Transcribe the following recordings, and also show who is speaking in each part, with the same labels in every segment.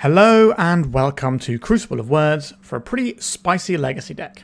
Speaker 1: Hello and welcome to Crucible of Words for a pretty spicy legacy deck.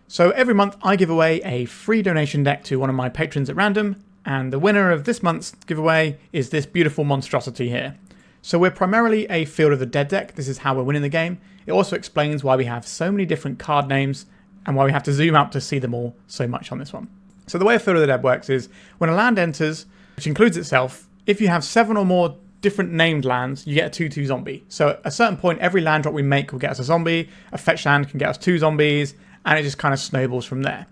Speaker 1: So every month I give away a free donation deck to one of my patrons at random, and the winner of this month's giveaway is this beautiful monstrosity here. So we're primarily a Field of the Dead deck. This is how we're winning the game. It also explains why we have so many different card names and why we have to zoom out to see them all so much on this one. So the way a Field of the Dead works is when a land enters, which includes itself, if you have 7 or more different named lands, you get a 2/2 zombie. So at a certain point, every land drop we make will get us a zombie, a fetch land can get us 2 zombies, and it just kind of snowballs from there.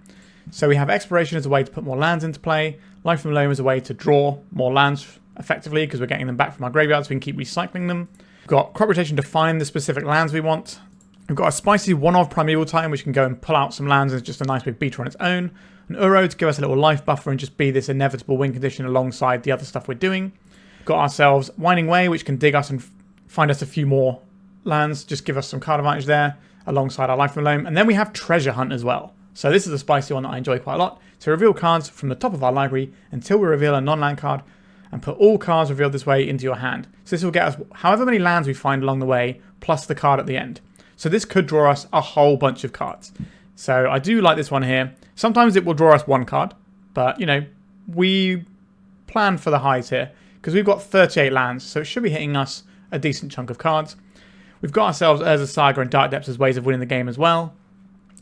Speaker 1: So we have Exploration as a way to put more lands into play, Life from Loam as a way to draw more lands effectively because we're getting them back from our graveyards so we can keep recycling them. We've got Crop Rotation to find the specific lands we want. We've got a spicy one-off Primeval Titan which can go and pull out some lands and it's just a nice big beater on its own. An Urza to give us a little life buffer and just be this inevitable win condition alongside the other stuff we're doing. Got ourselves Winding Way, which can dig us and find us a few more lands, just give us some card advantage there alongside our Life from Loam. And then we have Treasure Hunt as well. So this is a spicy one that I enjoy quite a lot. So reveal cards from the top of our library until we reveal a non-land card and put all cards revealed this way into your hand. So this will get us however many lands we find along the way plus the card at the end. So this could draw us a whole bunch of cards. So I do like this one here. Sometimes it will draw us one card, but you know, we plan for the highs here, because we've got 38 lands, so it should be hitting us a decent chunk of cards. We've got ourselves Urza, Saga and Dark Depths as ways of winning the game as well.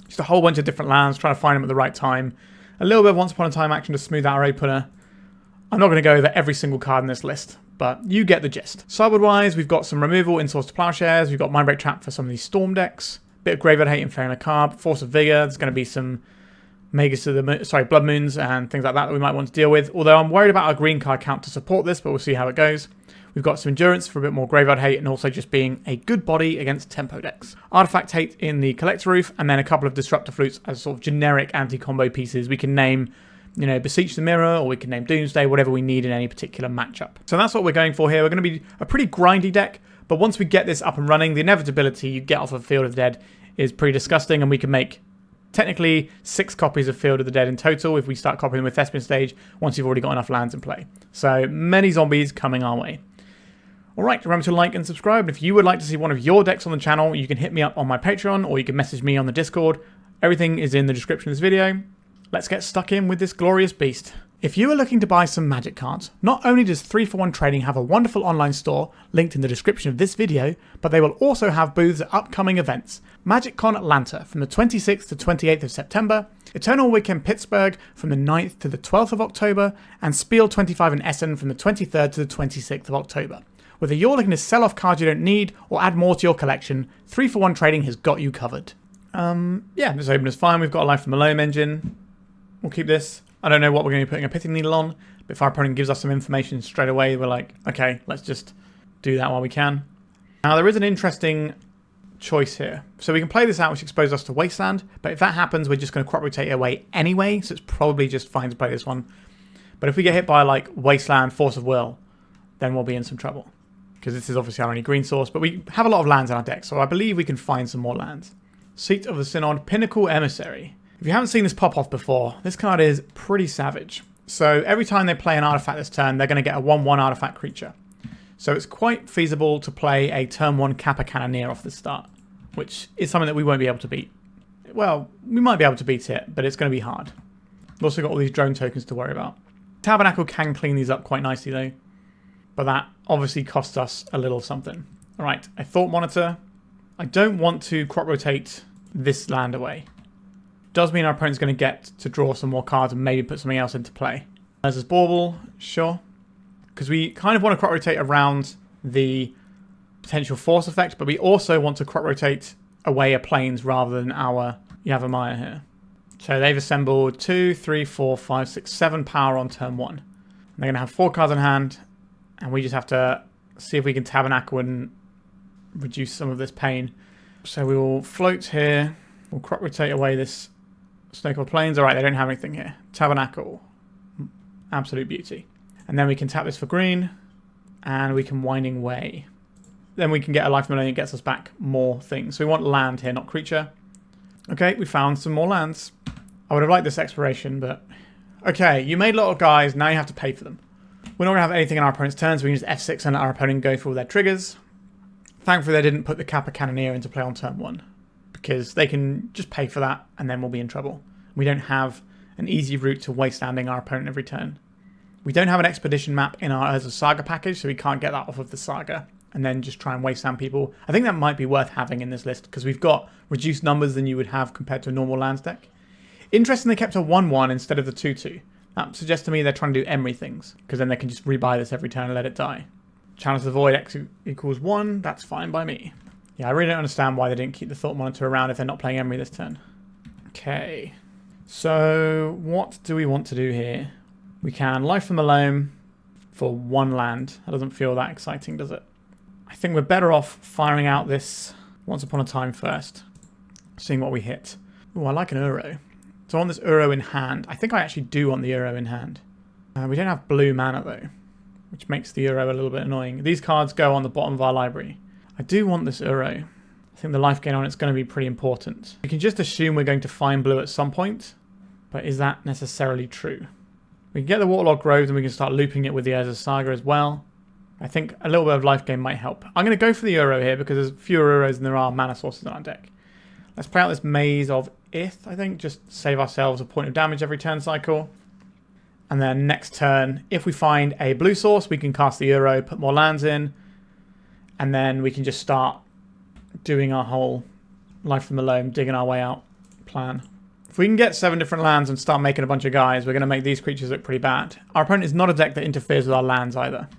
Speaker 1: Just a whole bunch of different lands, trying to find them at the right time. A little bit of Once Upon a Time action to smooth out our opener. I'm not going to go over every single card in this list, but you get the gist. Sideboard-wise, we've got some removal in Source to Plowshares. We've got Mindbreak Trap for some of these Storm decks. Bit of Graveyard Hate and Fair Macabre. Force of Vigor. There's going to be some Blood Moons and things like that we might want to deal with. Although I'm worried about our green card count to support this, but we'll see how it goes. We've got some Endurance for a bit more Graveyard Hate and also just being a good body against tempo decks. Artifact Hate in the Collector Roof, and then a couple of Disruptor Flutes as sort of generic anti-combo pieces. We can name, you know, Beseech the Mirror, or we can name Doomsday, whatever we need in any particular matchup. So that's what we're going for here. We're going to be a pretty grindy deck, but once we get this up and running, the inevitability you get off of Field of the Dead is pretty disgusting, and we can make technically 6 copies of Field of the Dead in total if we start copying them with Thespian stage once you've already got enough lands in play. So many zombies coming our way. Alright, remember to like and subscribe. If you would like to see one of your decks on the channel, you can hit me up on my Patreon or you can message me on the Discord. Everything is in the description of this video. Let's get stuck in with this glorious beast. If you are looking to buy some Magic cards, not only does 3for1 Trading have a wonderful online store linked in the description of this video, but they will also have booths at upcoming events. MagicCon Atlanta from the 26th to 28th of September, Eternal Weekend Pittsburgh from the 9th to the 12th of October, and Spiel 25 in Essen from the 23rd to the 26th of October. Whether you're looking to sell off cards you don't need or add more to your collection, 3for1 Trading has got you covered. Yeah, this opener's fine. We've got a Life from the Loam engine. We'll keep this. I don't know what we're going to be putting a Pithing Needle on, but if our opponent gives us some information straight away, we're like, okay, let's just do that while we can. Now, there is an interesting choice here. So we can play this out, which exposes us to Wasteland, but if that happens, we're just going to crop rotate away anyway, so it's probably just fine to play this one. But if we get hit by, like, Wasteland, Force of Will, then we'll be in some trouble, because this is obviously our only green source, but we have a lot of lands in our deck, so I believe we can find some more lands. Seat of the Synod, Pinnacle Emissary. If you haven't seen this pop off before, this card is pretty savage. So every time they play an artifact this turn, they're going to get a 1/1 artifact creature. So it's quite feasible to play a turn 1 Kappa Cannoneer off the start, which is something that we won't be able to beat. Well, we might be able to beat it, but it's going to be hard. We've also got all these drone tokens to worry about. Tabernacle can clean these up quite nicely though, but that obviously costs us a little something. Alright, a Thought Monitor. I don't want to crop rotate this land away. Does mean our opponent's going to get to draw some more cards and maybe put something else into play. There's this Bauble, sure. Because we kind of want to crop rotate around the potential force effect, but we also want to crop rotate away a planes rather than our Yavimaya here. So they've assembled 2, 3, 4, 5, 6, 7 power on turn 1. And they're going to have 4 cards in hand, and we just have to see if we can Tabernacle and reduce some of this pain. So we will float here. We'll crop rotate away this Snowcold Plains. Alright, they don't have anything here. Tabernacle. Absolute beauty. And then we can tap this for green. And we can Winding Way. Then we can get a Life from the Loam that gets us back more things. So we want land here, not creature. Okay, we found some more lands. I would have liked this exploration, but... Okay, you made a lot of guys, now you have to pay for them. We're not going to have anything in our opponent's turn, so we can just F6 and let our opponent go for all their triggers. Thankfully, they didn't put the Kappa Cannoneer into play on turn 1, because they can just pay for that and then we'll be in trouble. We don't have an easy route to wastelanding our opponent every turn. We don't have an expedition map in our Urza Saga package, so we can't get that off of the Saga and then just try and wasteland people. I think that might be worth having in this list because we've got reduced numbers than you would have compared to a normal lands deck. Interesting, they kept a 1-1 instead of the 2-2. That suggests to me they're trying to do Emery things, because then they can just rebuy this every turn and let it die. Challenge the Void X equals 1, that's fine by me. Yeah, I really don't understand why they didn't keep the Thought Monitor around if they're not playing Emery this turn. Okay, so what do we want to do here? We can Life from the Loam for 1 land. That doesn't feel that exciting, does it? I think we're better off firing out this Once Upon a Time first, seeing what we hit. Oh, I like an Uro. So I want this Uro in hand. I think I actually do want the Uro in hand. We don't have blue mana though, which makes the Uro a little bit annoying. These cards go on the bottom of our library. I do want this Uro. I think the life gain on it's going to be pretty important. We can just assume we're going to find blue at some point, but is that necessarily true? We can get the Waterlogged Groves and we can start looping it with the Urza Saga as well. I think a little bit of life gain might help. I'm going to go for the Uro here because there's fewer Uros than there are mana sources on our deck. Let's play out this Maze of Ith, I think. Just save ourselves a point of damage every turn cycle. And then next turn, if we find a blue source, we can cast the Uro, put more lands in. And then we can just start doing our whole Life from the Loam, digging our way out plan. If we can get 7 different lands and start making a bunch of guys, we're going to make these creatures look pretty bad. Our opponent is not a deck that interferes with our lands either.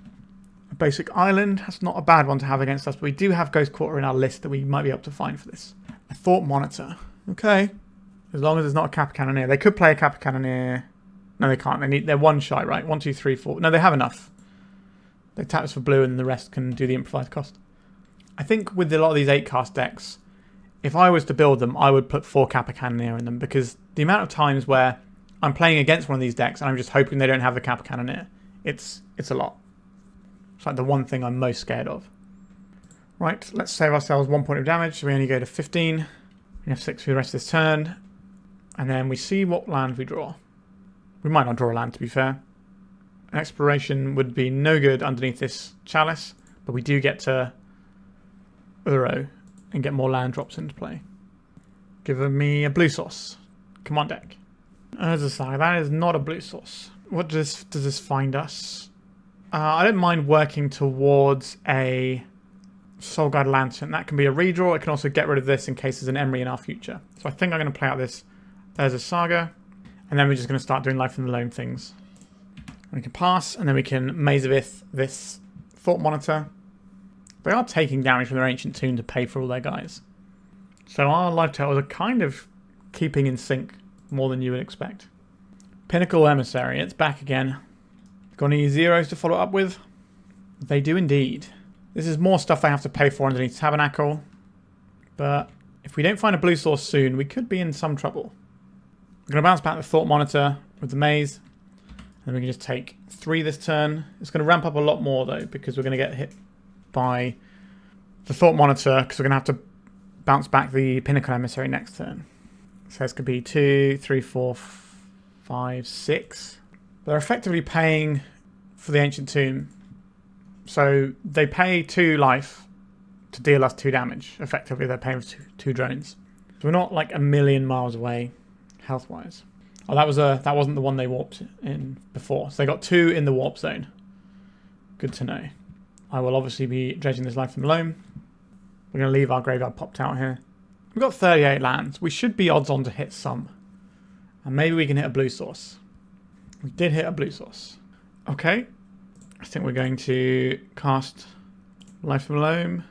Speaker 1: A basic island, that's not a bad one to have against us, but we do have Ghost Quarter in our list that we might be able to find for this. A Thought Monitor. Okay. As long as it's not a Kappa Cannoneer. They could play a Kappa Cannoneer. No, they can't. They're one shy, right? 1, 2, 3, 4. No, they have enough. They tap us for blue and the rest can do the improvised cost. I think with a lot of these 8-cast decks, if I was to build them, I would put 4 Kappa Cannoneer in them because the amount of times where I'm playing against one of these decks and I'm just hoping they don't have the Kappa Cannoneer, it's a lot. It's like the one thing I'm most scared of. Right, let's save ourselves 1 point of damage. So we only go to 15. We have 6 for the rest of this turn. And then we see what land we draw. We might not draw a land, to be fair. An exploration would be no good underneath this chalice, but we do get to Uro and get more land drops into play. Give me a blue source. Come on, deck. Urza Saga, that is not a blue source. What does this find us? I don't mind working towards a Soul Guide Lantern. That can be a redraw. It can also get rid of this in case there's an Emery in our future. So I think I'm going to play out this Urza Saga. And then we're just going to start doing Life from the Loam things. We can pass, and then we can Maze of Ith this Thought Monitor. They are taking damage from their Ancient Tomb to pay for all their guys. So our life totals are kind of keeping in sync more than you would expect. Pinnacle Emissary, it's back again. Got any zeros to follow up with? They do indeed. This is more stuff they have to pay for underneath Tabernacle. But if we don't find a blue source soon, we could be in some trouble. We're going to bounce back the Thought Monitor with the Maze. And we can just take 3 this turn. It's going to ramp up a lot more though, because we're going to get hit by the Thought Monitor, because we're going to have to bounce back the Pinnacle Emissary next turn. So this could be 2, 3, 4, 5, 6. They're effectively paying for the Ancient Tomb. So they pay 2 life to deal us 2 damage. Effectively, they're paying for 2 drones. So we're not like a million miles away, health-wise. Oh, that wasn't the one they warped in before. So they got 2 in the warp zone. Good to know. I will obviously be dredging this Life from Loam. We're going to leave our graveyard popped out here. We've got 38 lands. We should be odds on to hit some. And maybe we can hit a blue source. We did hit a blue source. Okay. I think we're going to cast Life from Loam.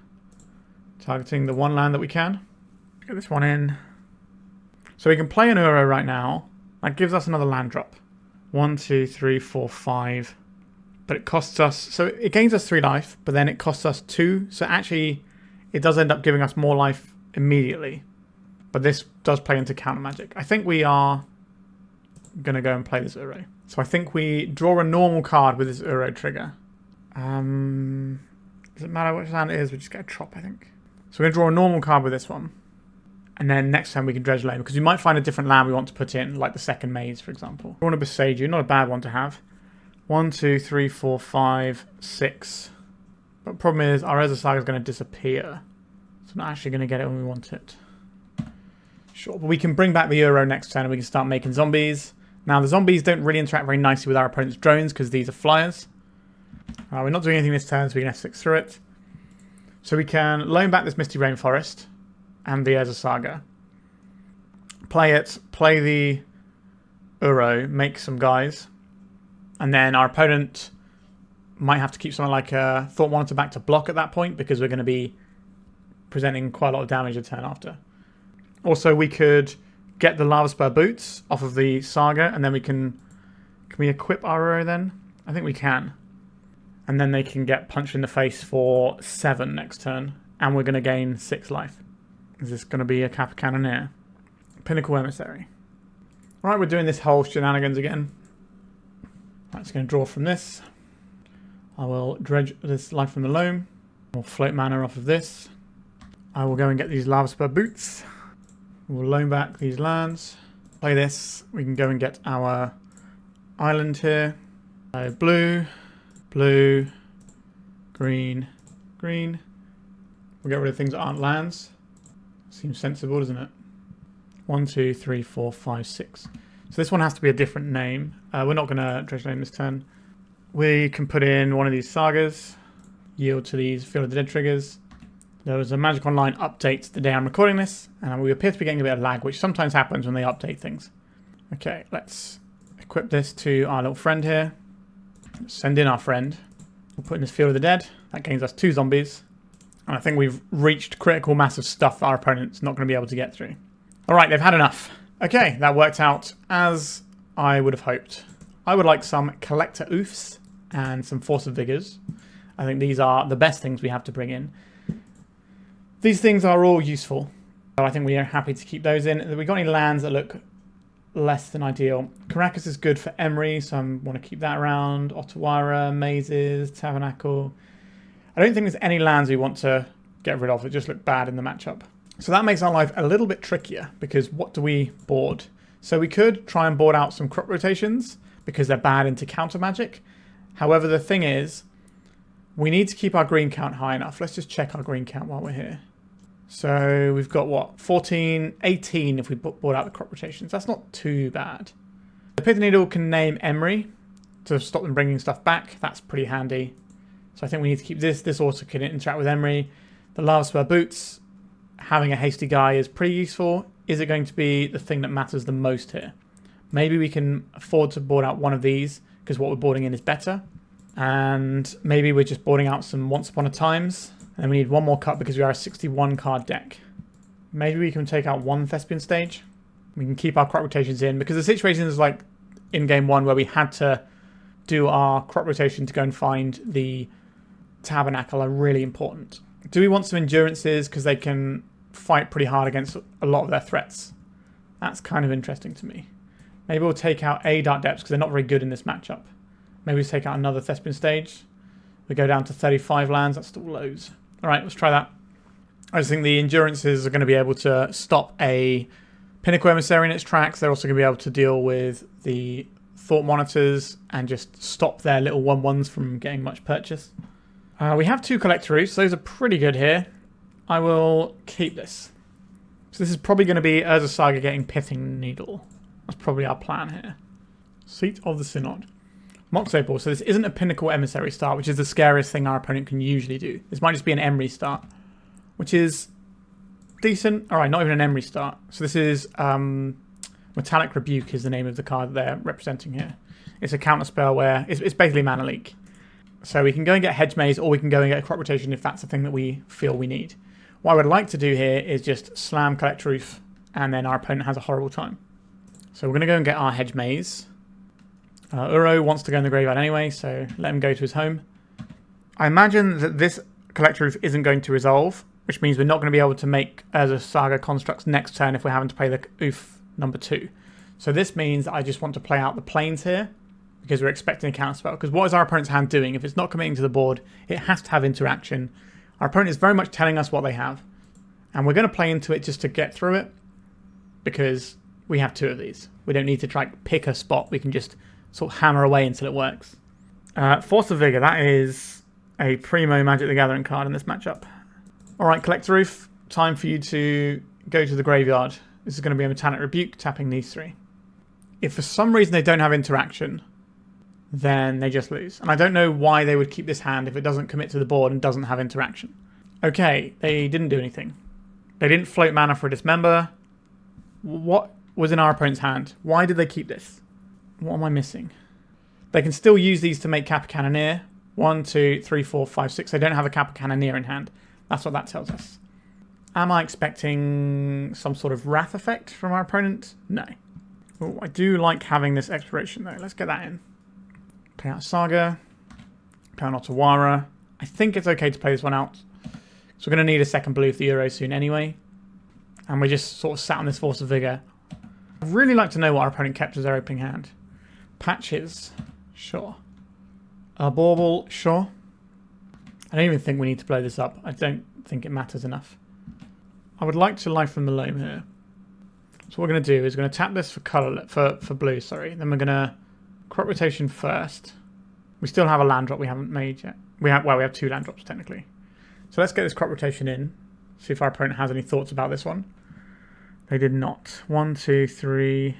Speaker 1: Targeting the 1 land that we can. Get this one in. So we can play an Uro right now. That gives us another land drop. 1, 2, 3, 4, 5. But it costs us... So it gains us 3 life, but then it costs us 2. So actually, it does end up giving us more life immediately. But this does play into counter magic. I think we are going to go and play this Uro. So I think we draw a normal card with this Uro trigger. Does it matter which land it is? We just get a Trop, I think. So we're going to draw a normal card with this one. And then next time we can dredge Loam, because we might find a different land we want to put in, like the second Maze, for example. Drawn a Boseiju, not a bad one to have. 1, 2, 3, 4, 5, 6 But the problem is our Urza Saga is going to disappear. So we're not actually going to get it when we want it. Sure, but we can bring back the Euro next turn and we can start making zombies. Now the zombies don't really interact very nicely with our opponent's drones because these are flyers. We're not doing anything this turn, so we can F6 through it. So we can loan back this Misty Rainforest and the Urza Saga. Play it, play the Uro, make some guys. And then our opponent might have to keep something like a Thought Monitor back to block at that point because we're going to be presenting quite a lot of damage a turn after. Also, we could get the Lavaspur Boots off of the Saga, and then we can we equip our Uro then? I think we can. And then they can get punched in the face for 7 next turn, and we're going to gain 6 life. Is this going to be a Kappa Cannoneer? Pinnacle Emissary. Alright, we're doing this whole shenanigans again. I'm just going to draw from this. I will dredge this life from the Loam. We'll float mana off of this. I will go and get these Lavaspur Boots. We'll loan back these lands. Play this. We can go and get our island here. Blue, blue, green, green. We'll get rid of things that aren't lands. Seems sensible, doesn't it? 1, 2, 3, 4, 5, 6. So this one has to be a different name. We're not going to dredge name this turn. We can put in one of these sagas. Yield to these Field of the Dead triggers. There was a Magic Online update the day I'm recording this, and we appear to be getting a bit of lag, which sometimes happens when they update things. Okay, let's equip this to our little friend here. Send in our friend. We'll put in this Field of the Dead. That gains us 2 zombies. And I think we've reached critical mass of stuff that our opponent's not going to be able to get through. Alright, they've had enough. Okay, that worked out as I would have hoped. I would like some Collector Oofs and some Force of Vigors. I think these are the best things we have to bring in. These things are all useful, so I think we are happy to keep those in. Have we got any lands that look less than ideal? Caracas is good for Emery, so I want to keep that around. Otawara, Mazes, Tabernacle. I don't think there's any lands we want to get rid of that just look bad in the matchup. So that makes our life a little bit trickier, because what do we board? So we could try and board out some crop rotations, because they're bad into counter magic. However, the thing is, we need to keep our green count high enough. Let's just check our green count while we're here. So we've got what? 14, 18 if we board out the crop rotations. That's not too bad. The Pithing Needle can name Emery to stop them bringing stuff back. That's pretty handy. So I think we need to keep this. This also can interact with Emery. The Lavaspur Boots, having a hasty guy is pretty useful. Is it going to be the thing that matters the most here? Maybe we can afford to board out one of these because what we're boarding in is better. And maybe we're just boarding out some Once Upon a Times. And then we need one more cut because we are a 61 card deck. Maybe we can take out one Thespian stage. We can keep our crop rotations in because the situation is like in game 1 where we had to do our crop rotation to go and find the Tabernacle are really important. Do we want some endurances because they can fight pretty hard against a lot of their threats? That's kind of interesting to me. Maybe we'll take out a Dark Depths because they're not very good in this matchup. Maybe we'll take out another Thespian stage. We go down to 35 lands. That's still loads. All right, let's try that. I just think the endurances are going to be able to stop a Pinnacle Emissary in its tracks. They're also going to be able to deal with the Thought Monitors and just stop their little 1/1s from getting much purchase. We have 2 Collector Roofs. Those are pretty good here. I will keep this. So this is probably going to be Urza Saga getting Pithing Needle. That's probably our plan here. Seat of the Synod. Mox Opal. So this isn't a Pinnacle Emissary start, which is the scariest thing our opponent can usually do. This might just be an Emery start, which is decent. All right, not even an Emery start. So this is Metallic Rebuke is the name of the card they're representing here. It's a counter spell where it's basically mana leak. So we can go and get Hedge Maze, or we can go and get a crop rotation if that's the thing that we feel we need. What I would like to do here is just slam Collect Roof, and then our opponent has a horrible time. So we're going to go and get our Hedge Maze. Uro wants to go in the graveyard anyway, so let him go to his home. I imagine that this Collect Roof isn't going to resolve, which means we're not going to be able to make Urza Saga constructs next turn if we're having to play the Oof number 2. So this means I just want to play out the planes here, because we're expecting a counterspell. Because what is our opponent's hand doing? If it's not committing to the board, it has to have interaction. Our opponent is very much telling us what they have. And we're going to play into it just to get through it, because we have 2 of these. We don't need to try to pick a spot. We can just sort of hammer away until it works. Force of Vigor, that is a primo Magic the Gathering card in this matchup. Alright, Collector Roof, time for you to go to the graveyard. This is going to be a Metallic Rebuke, tapping these 3. If for some reason they don't have interaction, then they just lose. And I don't know why they would keep this hand if it doesn't commit to the board and doesn't have interaction. Okay, they didn't do anything. They didn't float mana for a Dismember. What was in our opponent's hand? Why did they keep this? What am I missing? They can still use these to make Kappa Cannoneer. 1, 2, 3, 4, 5, 6. They don't have a Kappa Cannoneer in hand. That's what that tells us. Am I expecting some sort of Wrath effect from our opponent? No. Oh, I do like having this Exploration though. Let's get that in. Play out Saga. Play out Otawara. I think it's okay to play this one out. So we're going to need a second blue for the Euro soon anyway. And we just sort of sat on this Force of Vigor. I'd really like to know what our opponent kept as their opening hand. Patches. Sure. A Bauble. Sure. I don't even think we need to blow this up. I don't think it matters enough. I would like to Life from the Loam here. So what we're going to do is we're going to tap this for color for blue, sorry. Then we're going to crop rotation first. We still have a land drop we haven't made yet. We have 2 land drops technically. So let's get this crop rotation in. See if our opponent has any thoughts about this one. They did not. 1, 2, 3.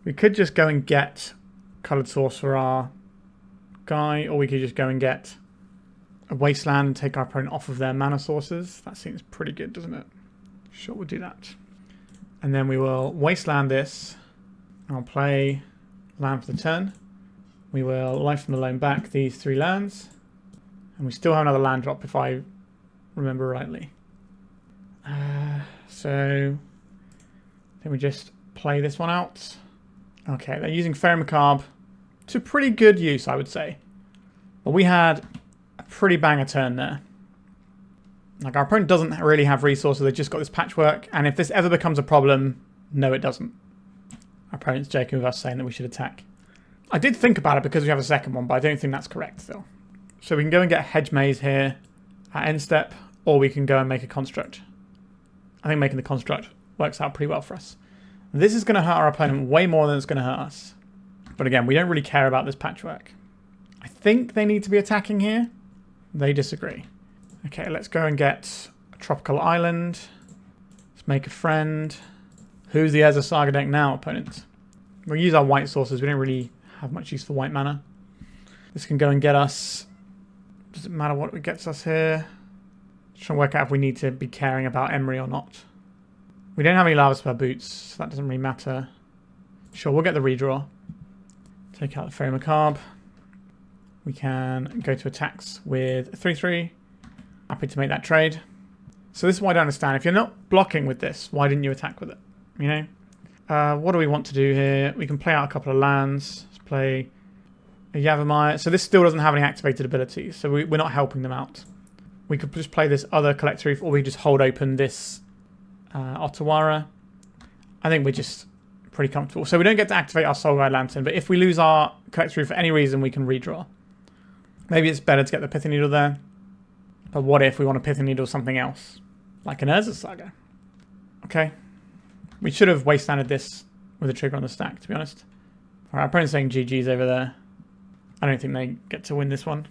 Speaker 1: We could just go and get Coloured Source for our guy, or we could just go and get a Wasteland and take our opponent off of their mana sources. That seems pretty good, doesn't it? Sure, we'll do that. And then we will Wasteland this. I'll play land for the turn. We will Life from the Loam back these 3 lands. And we still have another land drop if I remember rightly. So I think we just play this one out. Okay, they're using Fairy Macabre to pretty good use, I would say. But we had a pretty banger turn there. Like, our opponent doesn't really have resources, they've just got this patchwork, and if this ever becomes a problem, no it doesn't. Our opponent's joking with us saying that we should attack. I did think about it because we have a second one, but I don't think that's correct still. So we can go and get a Hedge Maze here at end step, or we can go and make a Construct. I think making the Construct works out pretty well for us. This is going to hurt our opponent way more than it's going to hurt us. But again, we don't really care about this patchwork. I think they need to be attacking here. They disagree. Okay, let's go and get a Tropical Island. Let's make a friend. Who's the Urza Saga deck now, opponent? We'll use our white sources. We don't really have much use for white mana. This can go and get us... Does it matter what it gets us here? Just trying to work out if we need to be caring about Emery or not. We don't have any Lavaspur Boots, so that doesn't really matter. Sure, we'll get the redraw. Take out the Fairy Macabre. We can go to attacks with a 3-3. Happy to make that trade. So this is what I don't understand. If you're not blocking with this, why didn't you attack with it? You know? What do we want to do here? We can play out a couple of lands. Let's play a Yavimaya. So this still doesn't have any activated abilities, so we're not helping them out. We could just play this other Collector Reef, or we just hold open this Otawara. I think we're just pretty comfortable. So we don't get to activate our Soul Guide Lantern, but if we lose our Collector Reef for any reason, we can redraw. Maybe it's better to get the Pithing Needle there. But what if we want to Pithing Needle something else? Like an Urza Saga. Okay. We should have wastelanded this with a trigger on the stack, to be honest. Alright, our opponent's saying GG's over there. I don't think they get to win this one.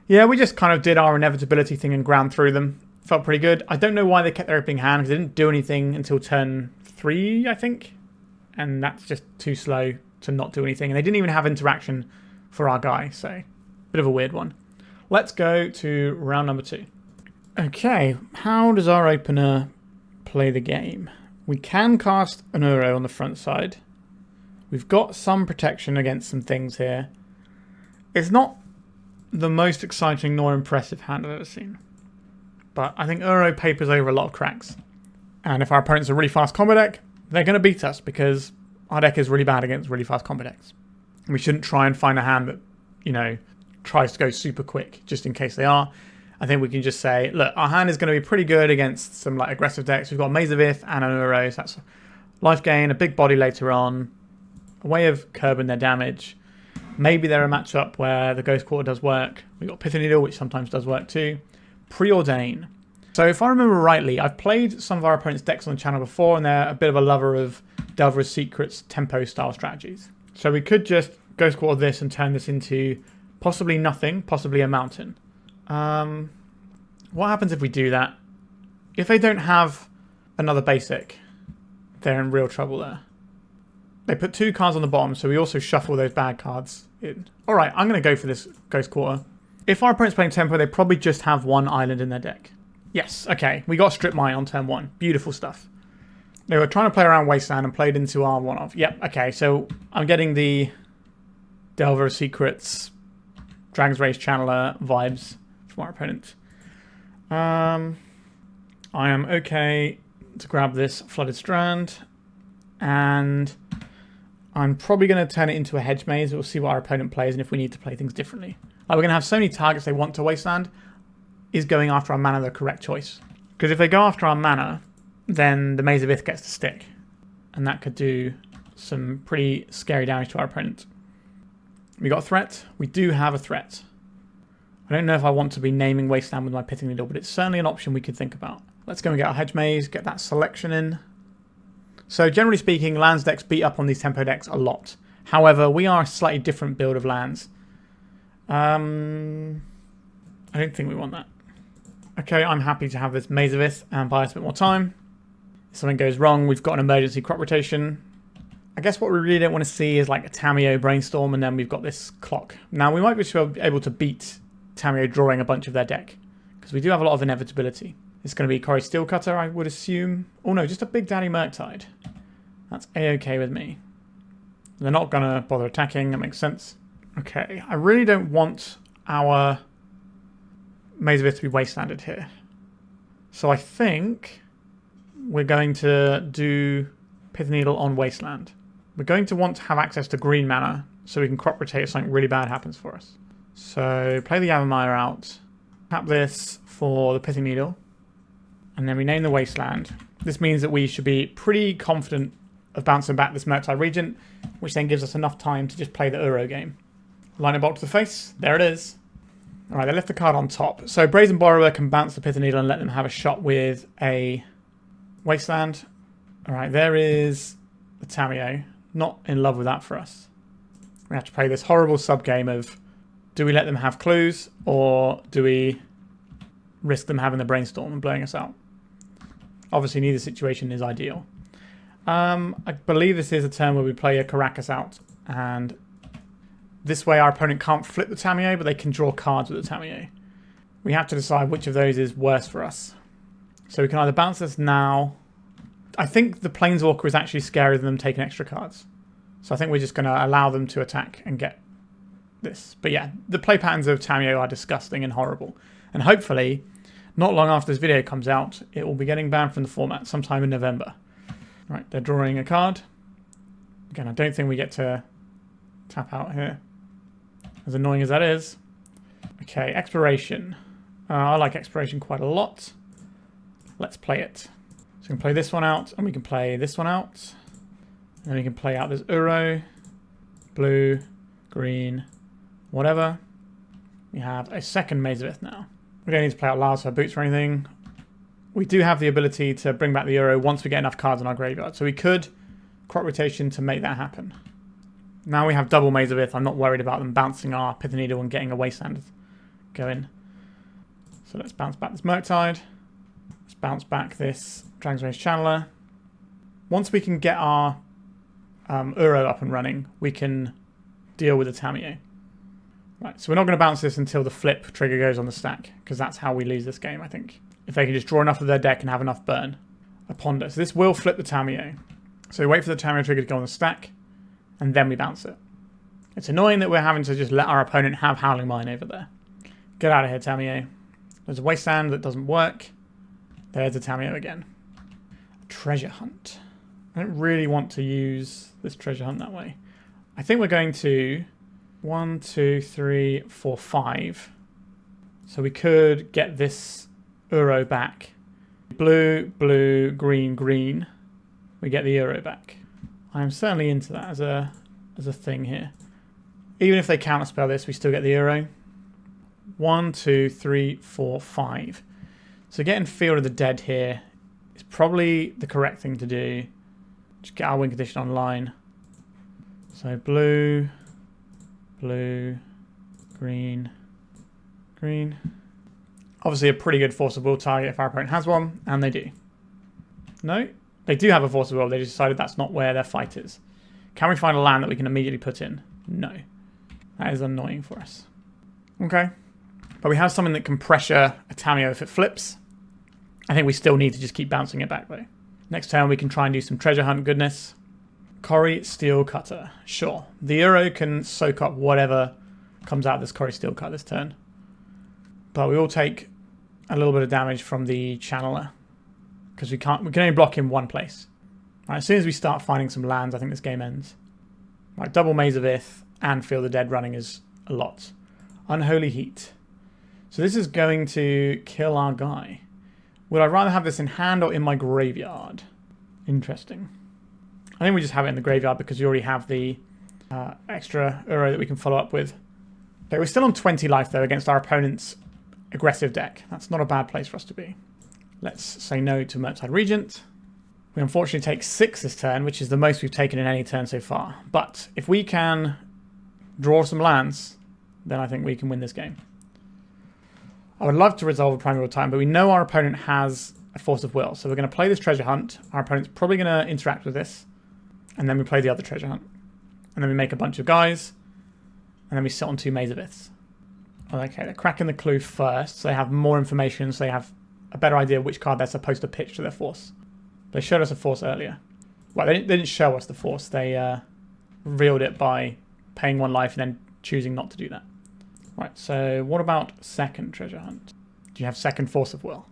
Speaker 1: Yeah, we just kind of did our inevitability thing and ground through them. Felt pretty good. I don't know why they kept their opening hand, because they didn't do anything until turn 3, I think. And that's just too slow to not do anything. And they didn't even have interaction for our guy, so bit of a weird one. Let's go to round number 2. Okay, how does our opener play the game? We can cast an Uro on the front side. We've got some protection against some things here. It's not the most exciting nor impressive hand I've ever seen. But I think Uro papers over a lot of cracks. And if our opponent's a really fast combo deck, they're going to beat us because our deck is really bad against really fast combo decks. We shouldn't try and find a hand that, you know, tries to go super quick, just in case they are. I think we can just say, look, our hand is going to be pretty good against some like aggressive decks. We've got Maze of Ith and an Uro, so that's life gain, a big body later on, a way of curbing their damage. Maybe they're a matchup where the Ghost Quarter does work. We've got Pithing Needle, which sometimes does work too. Preordain. So if I remember rightly, I've played some of our opponents' decks on the channel before, and they're a bit of a lover of Delver's Secrets tempo style strategies. So we could just Ghost Quarter this and turn this into Possibly nothing, possibly a mountain. What happens if we do that? If they don't have another basic, they're in real trouble there. They put 2 cards on the bottom, so we also shuffle those bad cards in. Alright, I'm going to go for this Ghost Quarter. If our opponent's playing tempo, they probably just have 1 island in their deck. Yes, okay, we got Strip Mine on turn 1. Beautiful stuff. They were trying to play around Wasteland and played into our one-off. Yep, okay, so I'm getting the Delver of Secrets, Dragon's Rage Channeler vibes from our opponent. I am okay to grab this Flooded Strand, and I'm probably going to turn it into a Hedge Maze. We'll see what our opponent plays and if we need to play things differently. Like, we're going to have so many targets they want to Wasteland. Is going after our mana the correct choice? Because if they go after our mana, then the Maze of Ith gets to stick. And that could do some pretty scary damage to our opponent. We got a threat. We do have a threat. I don't know if I want to be naming Wasteland with my Pithing Needle, but it's certainly an option we could think about. Let's go and get our Hedge Maze, get that selection in. So generally speaking, lands decks beat up on these tempo decks a lot. However, we are a slightly different build of lands. I don't think we want that. Okay, I'm happy to have this Maze of Ith and buy us a bit more time. If something goes wrong, we've got an emergency crop rotation. I guess what we really don't want to see is like a Tamiyo Brainstorm, and then we've got this clock. Now, we might be able to beat Tamiyo drawing a bunch of their deck, because we do have a lot of inevitability. It's going to be Corey Steelcutter, I would assume. Oh no, just a Big Daddy Murktide. That's A-okay with me. They're not going to bother attacking, that makes sense. Okay, I really don't want our Maze of Ith to be wastelanded here. So I think we're going to do Pithing Needle on Wasteland. We're going to want to have access to green mana so we can crop rotate if something really bad happens for us. So play the Yavimaya out, tap this for the Pithing Needle, and then we name the Wasteland. This means that we should be pretty confident of bouncing back this Murktide Regent, which then gives us enough time to just play the Uro game. Lightning Bolt to the face. There it is. Alright, they left the card on top. So Brazen Borrower can bounce the Pithing Needle and let them have a shot with a Wasteland. Alright, there is the Tamiyo. Not in love with that for us. We have to play this horrible sub-game of, do we let them have clues, or do we risk them having the Brainstorm and blowing us out? Obviously, neither situation is ideal. I believe this is a turn where we play a Caracas out, and this way our opponent can't flip the Tamiyo, but they can draw cards with the Tamiyo. We have to decide which of those is worse for us. So we can either bounce this now. I think the Planeswalker is actually scarier than them taking extra cards. So I think we're just going to allow them to attack and get this. But yeah, the play patterns of Tamiyo are disgusting and horrible. And hopefully, not long after this video comes out, it will be getting banned from the format sometime in November. Right, they're drawing a card. Again, I don't think we get to tap out here, as annoying as that is. Okay, Exploration. I like Exploration quite a lot. Let's play it. So we can play this one out, and we can play this one out. And then we can play out this Uro, blue, green, whatever. We have a second Maze of Ith now. We don't need to play out Lavaspur Boots or anything. We do have the ability to bring back the Uro once we get enough cards in our graveyard. So we could crop rotation to make that happen. Now we have double Maze of Ith. I'm not worried about them bouncing our Pithing Needle and getting a Wasteland going. So let's bounce back this Murktide. Let's bounce back this Dragon's Rage Channeler. Once we can get our Uro up and running, we can deal with the Tamiyo. Right, so we're not going to bounce this until the flip trigger goes on the stack, because that's how we lose this game, I think. If they can just draw enough of their deck and have enough burn. A Ponder. So this will flip the Tamiyo. So we wait for the Tamiyo trigger to go on the stack, and then we bounce it. It's annoying that we're having to just let our opponent have Howling Mine over there. Get out of here, Tamiyo. There's a Wasteland that doesn't work. There's a Tamiyo again. Treasure Hunt. I don't really want to use this Treasure Hunt that way. I think we're going to 1, 2, 3, 4, 5. So we could get this Uro back. Blue, blue, green, green. We get the Uro back. I'm certainly into that as a thing here. Even if they counterspell this, we still get the Uro. 1, 2, 3, 4, 5. So getting Field of the Dead here is probably the correct thing to do. Just get our win condition online. So blue, blue, green, green. Obviously a pretty good force of will target if our opponent has one, and they do. No, they do have a force of will, they just decided that's not where their fight is. Can we find a land that we can immediately put in? No. That is annoying for us. Okay. But we have something that can pressure a Tamiyo if it flips. I think we still need to just keep bouncing it back though. Next turn we can try and do some treasure hunt goodness. Corrie Steel Cutter. Sure. The Uro can soak up whatever comes out of this Corrie Steel Cutter this turn. But we will take a little bit of damage from the Channeler. Because we can only block in one place. Right, as soon as we start finding some lands, I think this game ends. Right, double Maze of Ith and Feel the Dead running is a lot. Unholy Heat. So this is going to kill our guy. Would I rather have this in hand or in my graveyard? Interesting. I think we just have it in the graveyard because we already have the extra Uro that we can follow up with. Okay, we're still on 20 life though against our opponent's aggressive deck. That's not a bad place for us to be. Let's say no to Murktide Regent. We unfortunately take 6 this turn, which is the most we've taken in any turn so far. But if we can draw some lands, then I think we can win this game. I would love to resolve a Primeval Titan, but we know our opponent has a Force of Will. So we're going to play this Treasure Hunt. Our opponent's probably going to interact with this. And then we play the other Treasure Hunt. And then we make a bunch of guys. And then we sit on 2 Maze of Iths. Okay, they're cracking the clue first. So they have more information. So they have a better idea which card they're supposed to pitch to their Force. They showed us a Force earlier. Well, they didn't show us the Force. They revealed it by paying 1 life and then choosing not to do that. Right, so what about second Treasure Hunt? Do you have second Force of Will?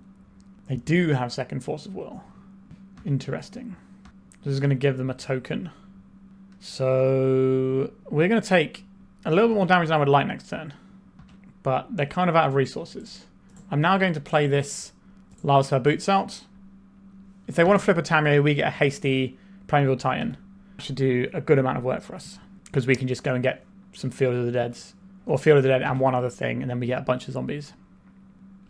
Speaker 1: They do have second Force of Will. Interesting. This is going to give them a token. So we're going to take a little bit more damage than I would like next turn. But they're kind of out of resources. I'm now going to play this Lavaspur Boots out. If they want to flip a Tamiyo, we get a hasty Primeval Titan. Should do a good amount of work for us. Because we can just go and get some Field of the Deads. Or Field of the Dead and one other thing, and then we get a bunch of zombies.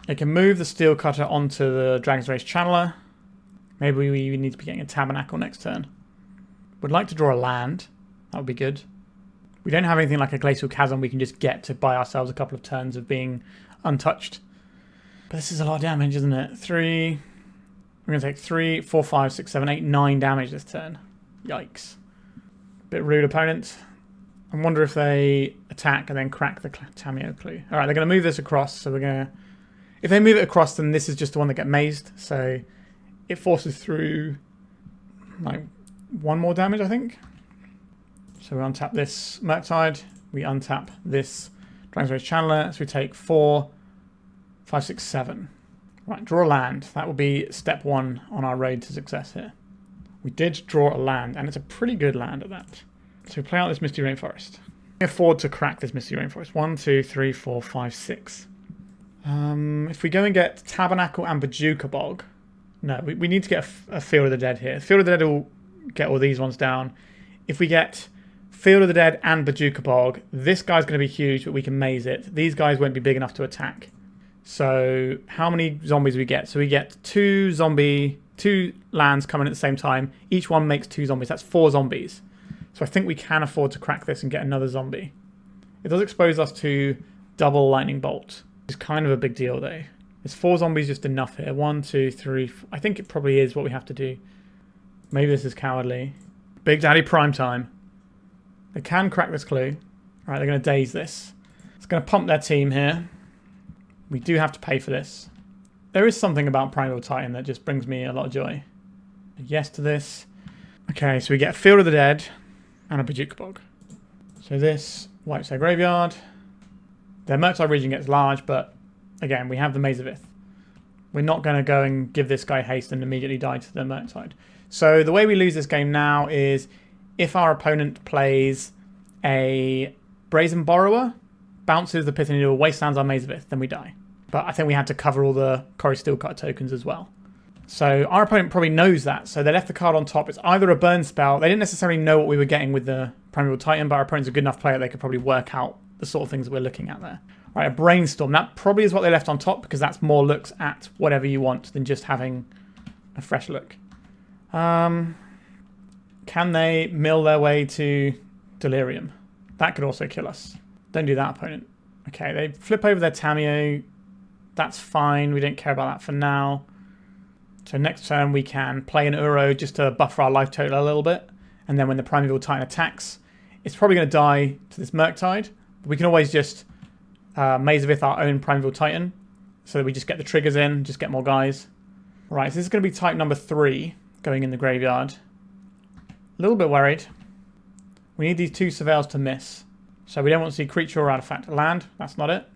Speaker 1: They can move the Steel Cutter onto the Dragon's Race Channeler. Maybe we need to be getting a Tabernacle next turn. Would like to draw a land. That would be good. We don't have anything like a Glacial Chasm we can just get to buy ourselves a couple of turns of being untouched. But this is a lot of damage, isn't it? 3... We're going to take 3, 4, 5, 6, 7, 8, 9 damage this turn. Yikes. Bit rude opponent. I wonder if they attack and then crack the Tamiyo clue. Alright, they're going to move this across, so we're going to... If they move it across, then this is just the one that gets mazed, so it forces through like 1 more damage, I think. So we untap this Murktide, we untap this Dragon's Rage Channeler, so we take 4, 5, 6, 7. Right, draw a land. That will be step 1 on our road to success here. We did draw a land, and it's a pretty good land at that. So we play out this Misty Rainforest. We can afford to crack this Misty Rainforest. 1, 2, 3, 4, 5, 6. If we go and get Tabernacle and Bojuka Bog... No, we need to get a Field of the Dead here. Field of the Dead will get all these ones down. If we get Field of the Dead and Bojuka Bog, this guy's going to be huge, but we can maze it. These guys won't be big enough to attack. So how many zombies do we get? So we get 2 lands coming at the same time. Each one makes 2 zombies. That's 4 zombies. So I think we can afford to crack this and get another zombie. It does expose us to double Lightning Bolt. It's kind of a big deal though. Is 4 zombies just enough here? 1, 2, 3, 4. I think it probably is what we have to do. Maybe this is cowardly. Big Daddy Prime time. They can crack this clue. Alright, they're going to daze this. It's going to pump their team here. We do have to pay for this. There is something about Primeval Titan that just brings me a lot of joy. A yes to this. Okay, so we get a Field of the Dead and a Bojuka Bog. So this wipes their graveyard. Their Murktide region gets large, but again, we have the Maze of Ith. We're not going to go and give this guy haste and immediately die to the Murktide. So the way we lose this game now is if our opponent plays a Brazen Borrower, bounces the Pithing Needle, wastelands our Maze of Ith, then we die. But I think we had to cover all the Corrie Steelcut tokens as well. So our opponent probably knows that, so they left the card on top. It's either a burn spell. They didn't necessarily know what we were getting with the Primeval Titan, but our opponent's a good enough player they could probably work out the sort of things that we're looking at there. All right, a Brainstorm. That probably is what they left on top because that's more looks at whatever you want than just having a fresh look. Can they mill their way to Delirium? That could also kill us. Don't do that, opponent. Okay, they flip over their Tamiyo. That's fine. We don't care about that for now. So next turn we can play an Uro just to buffer our life total a little bit. And then when the Primeval Titan attacks, it's probably going to die to this Murktide. But we can always just Maze of Ith our own Primeval Titan. So that we just get the triggers in, just get more guys. Right, so this is going to be type number 3 going in the graveyard. A little bit worried. We need these 2 Surveils to miss. So we don't want to see creature or artifact. Land, that's not it.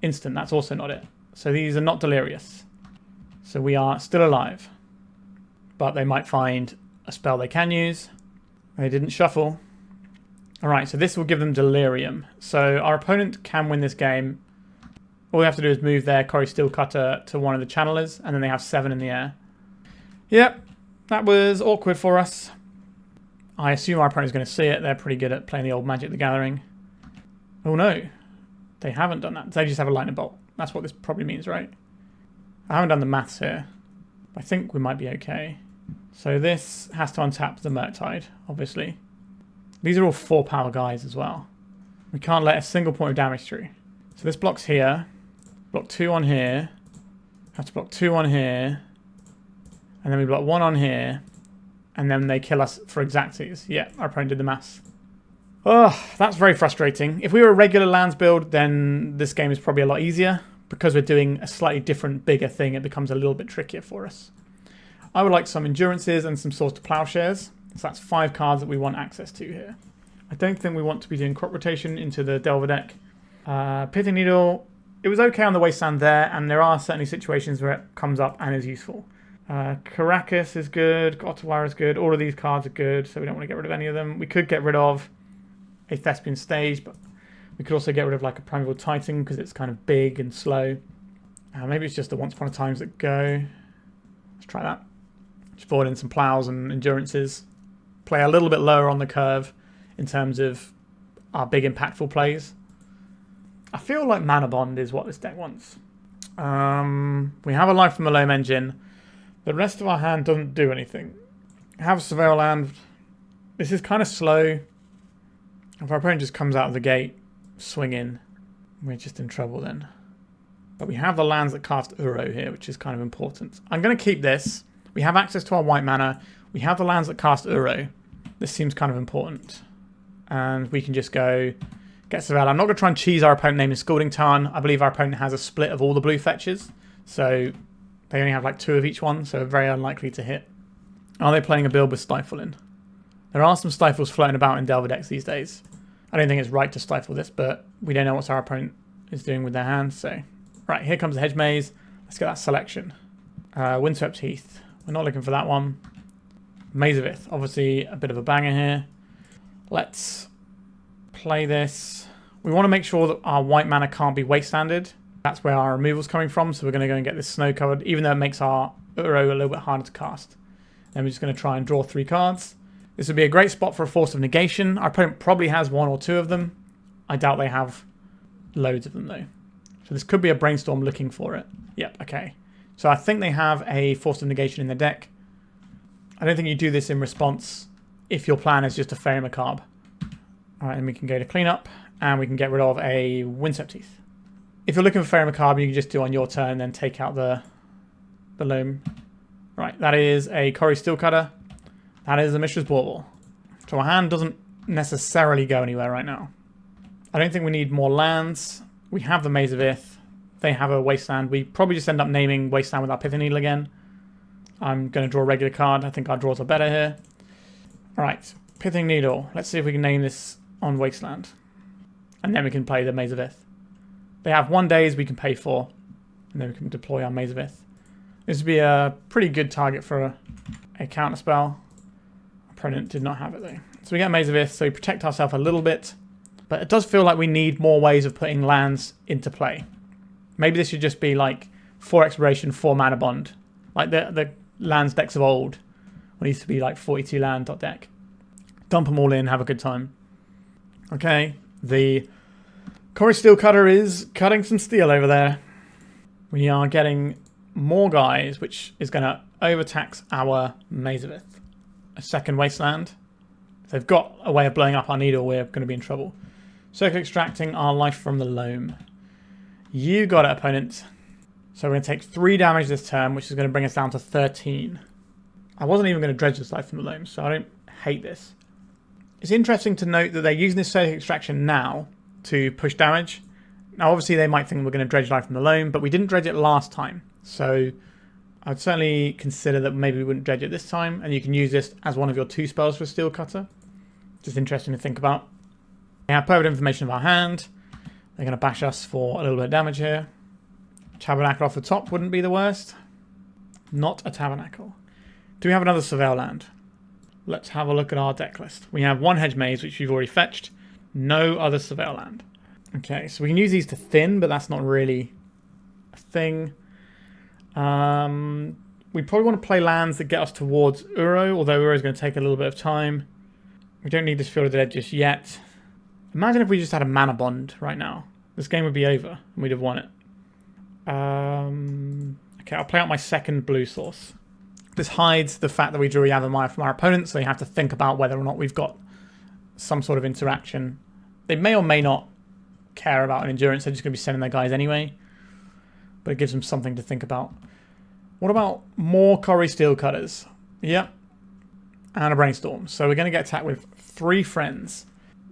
Speaker 1: Instant, that's also not it. So these are not delirious. So we are still alive. But they might find a spell they can use. They didn't shuffle. Alright, so this will give them delirium. So our opponent can win this game. All they have to do is move their Corey Steelcutter to one of the channelers, and then they have 7 in the air. Yep, that was awkward for us. I assume our opponent's going to see it. They're pretty good at playing the old Magic the Gathering. Oh no, they haven't done that. They just have a lightning bolt. That's what this probably means, right? I haven't done the maths here. I think we might be okay. So this has to untap the Murktide, obviously. These are all 4 power guys as well. We can't let a single point of damage through. So this blocks here. Block 2 on here. Have to block 2 on here. And then we block 1 on here. And then they kill us for exacties. Yeah, our opponent did the maths. Oh, that's very frustrating. If we were a regular lands build, then this game is probably a lot easier. Because we're doing a slightly different, bigger thing, it becomes a little bit trickier for us. I would like some Endurances and some Swords to Plowshares. So that's 5 cards that we want access to here. I don't think we want to be doing crop rotation into the Delver deck. Pithing Needle, it was okay on the Wasteland there, and there are certainly situations where it comes up and is useful. Caracas is good, Otawara is good, all of these cards are good, so we don't want to get rid of any of them. We could get rid of a Thespian Stage, but we could also get rid of like a Primeval Titan because it's kind of big and slow. Maybe it's just the Once Upon a Times that go. Let's try that. Just forward in some plows and endurances. Play a little bit lower on the curve in terms of our big impactful plays. I feel like Mana Bond is what this deck wants. We have a life from the Loam engine. The rest of our hand doesn't do anything. Have Surveil Land. This is kind of slow. If our opponent just comes out of the gate, swing in, we're just in trouble then. But we have the lands that cast Uro here, which is kind of important. I'm going to keep this. We have access to our white mana. We have the lands that cast Uro. This seems kind of important. And we can just go get Savannah. I'm not going to try and cheese our opponent naming Scalding Tarn. I believe our opponent has a split of all the blue fetches. So they only have like 2 of each one, so very unlikely to hit. Are they playing a build with Stifle in? There are some Stifles floating about in Delver decks these days. I don't think it's right to Stifle this, but we don't know what our opponent is doing with their hands. So, right, here comes the Hedge Maze. Let's get that selection. Windswept Heath. We're not looking for that one. Maze of Ith. Obviously a bit of a banger here. Let's play this. We want to make sure that our white mana can't be wastelanded. That's where our removal's coming from, so we're going to go and get this snow covered, even though it makes our Uro a little bit harder to cast. Then we're just going to try and draw 3 cards. This would be a great spot for a Force of Negation. Our opponent probably has 1 or 2 of them. I doubt they have loads of them, though. So this could be a Brainstorm looking for it. Yep, okay. So I think they have a Force of Negation in their deck. I don't think you do this in response if your plan is just a Fairy Macabre. Alright, and we can go to cleanup, and we can get rid of a Windswept Heath. If you're looking for Fairy Macabre, you can just do on your turn, then take out the Loam. Right, that is a Corey Steelcutter. That is a Mishra's Bauble. So our hand doesn't necessarily go anywhere right now. I don't think we need more lands. We have the Maze of Ith. They have a Wasteland. We probably just end up naming Wasteland with our Pithing Needle again. I'm going to draw a regular card. I think our draws are better here. Alright, Pithing Needle. Let's see if we can name this on Wasteland. And then we can play the Maze of Ith. They have 1 days we can pay for. And then we can deploy our Maze of Ith. This would be a pretty good target for a counter spell. Opponent did not have it though. So we get Maze of Ith, so we protect ourselves a little bit. But it does feel like we need more ways of putting lands into play. Maybe this should just be like 4 Exploration, 4 Mana Bond. Like the lands decks of old. When it used to be like 42 land deck. Dump them all in, have a good time. Okay, the Corey Steelcutter is cutting some steel over there. We are getting more guys, which is going to overtax our Maze of Ith. A second Wasteland. If they've got a way of blowing up our needle, we're going to be in trouble. Circle extracting our life from the Loam. You got it, opponent. So we're going to take 3 damage this turn, which is going to bring us down to 13. I wasn't even going to dredge this life from the Loam, so I don't hate this. It's interesting to note that they're using this circle extraction now to push damage. Now, obviously, they might think we're going to dredge life from the Loam, but we didn't dredge it last time. So I'd certainly consider that maybe we wouldn't dredge it this time, and you can use this as one of your 2 spells for Steel Cutter. Just interesting to think about. We have perfect information of our hand. They're going to bash us for a little bit of damage here. Tabernacle off the top wouldn't be the worst. Not a Tabernacle. Do we have another Surveil land? Let's have a look at our deck list. We have 1 Hedge Maze, which we've already fetched. No other Surveil land. Okay, so we can use these to thin, but that's not really a thing. We probably want to play lands that get us towards Uro, although Uro is going to take a little bit of time. We don't need this Field of the Dead just yet. Imagine if we just had a mana bond right now. This game would be over, and we'd have won it. Okay, I'll play out my second blue source. This hides the fact that we drew a Yavimaya from our opponent, so you have to think about whether or not we've got some sort of interaction. They may or may not care about an endurance, they're just going to be sending their guys anyway. But it gives them something to think about. What about more Corrie Steel Cutters? Yep. And a Brainstorm. So we're going to get attacked with 3 friends,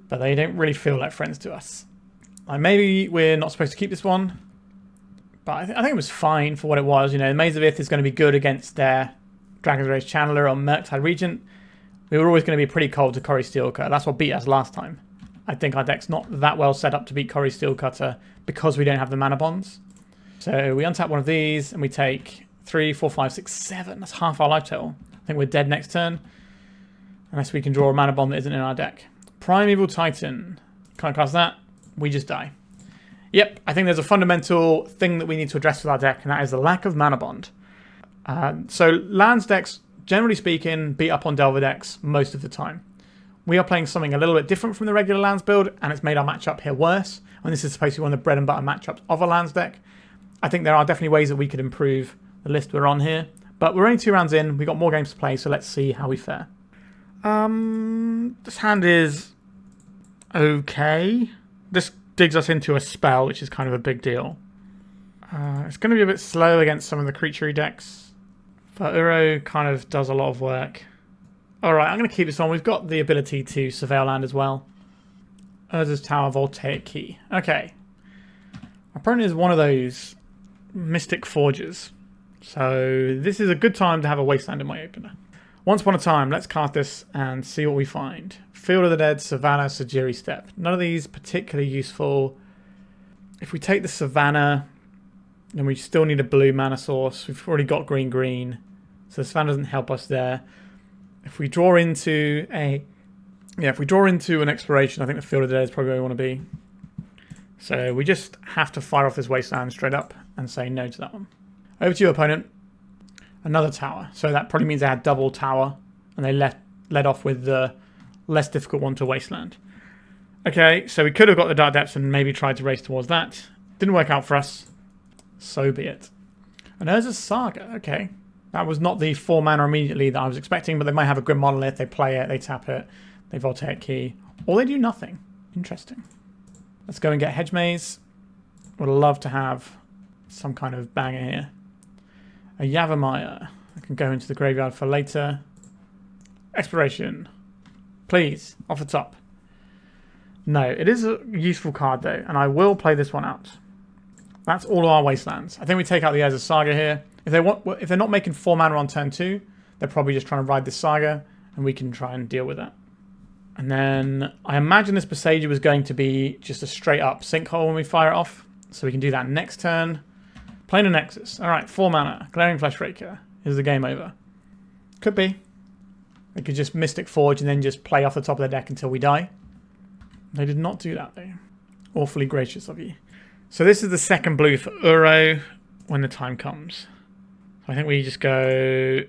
Speaker 1: but they don't really feel like friends to us. Like maybe we're not supposed to keep this one, but I think it was fine for what it was. You know, the Maze of Ith is going to be good against their Dragon's Rage Channeler or Murktide Regent. We were always going to be pretty cold to Corrie Steelcutter. That's what beat us last time. I think our deck's not that well set up to beat Corrie Steelcutter because we don't have the mana bonds. So we untap one of these and we take 3, 4, 5, 6, 7. That's half our life total. I think we're dead next turn. Unless we can draw a mana bond that isn't in our deck. Primeval Titan. Can't cast that. We just die. Yep, I think there's a fundamental thing that we need to address with our deck, and that is the lack of mana bond. So lands decks, generally speaking, beat up on Delver decks most of the time. We are playing something a little bit different from the regular lands build, and it's made our matchup here worse. And this is supposed to be one of the bread and butter matchups of a lands deck. I think there are definitely ways that we could improve the list we're on here. But we're only 2 rounds in, we've got more games to play, so let's see how we fare. This hand is okay. This digs us into a spell, which is kind of a big deal. It's going to be a bit slow against some of the creature decks. But Uro kind of does a lot of work. Alright, I'm going to keep this on. We've got the ability to Surveil land as well. Urza's Tower, Voltaic Key. Okay. Our opponent is one of those Mystic Forgers. So this is a good time to have a Wasteland in my opener. Once upon a time, let's cast this and see what we find. Field of the Dead, Savannah, Sejiri Steppe. None of these particularly useful. If we take the Savannah, then we still need a blue mana source. We've already got green. So the Savannah doesn't help us there. If we draw into an exploration, I think the Field of the Dead is probably where we want to be. So we just have to fire off this Wasteland straight up and say no to that one. Over to you, opponent. Another tower. So that probably means they had double tower, and they led off with the less difficult one to Wasteland. Okay, so we could have got the Dark Depths and maybe tried to race towards that. Didn't work out for us. So be it. And there's a Saga. Okay. That was not the 4 mana immediately that I was expecting, but they might have a Grim Monolith. They play it, they tap it, they Voltaic Key. Or they do nothing. Interesting. Let's go and get Hedge Maze. Would love to have some kind of banger here. A Yavimaya. I can go into the graveyard for later. Exploration. Please, off the top. No, it is a useful card though, and I will play this one out. That's all our Wastelands. I think we take out the Urza Saga here. If they're not making 4 mana on turn 2, they're probably just trying to ride this Saga, and we can try and deal with that. And then I imagine this Boseiju was going to be just a straight up sinkhole when we fire it off, so we can do that next turn. Planar Nexus. All right, 4 mana. Glaring Fleshraker. Is the game over? Could be. They could just Mystic Forge and then just play off the top of their deck until we die. They did not do that though. Awfully gracious of you. So this is the second blue for Uro when the time comes. I think we just go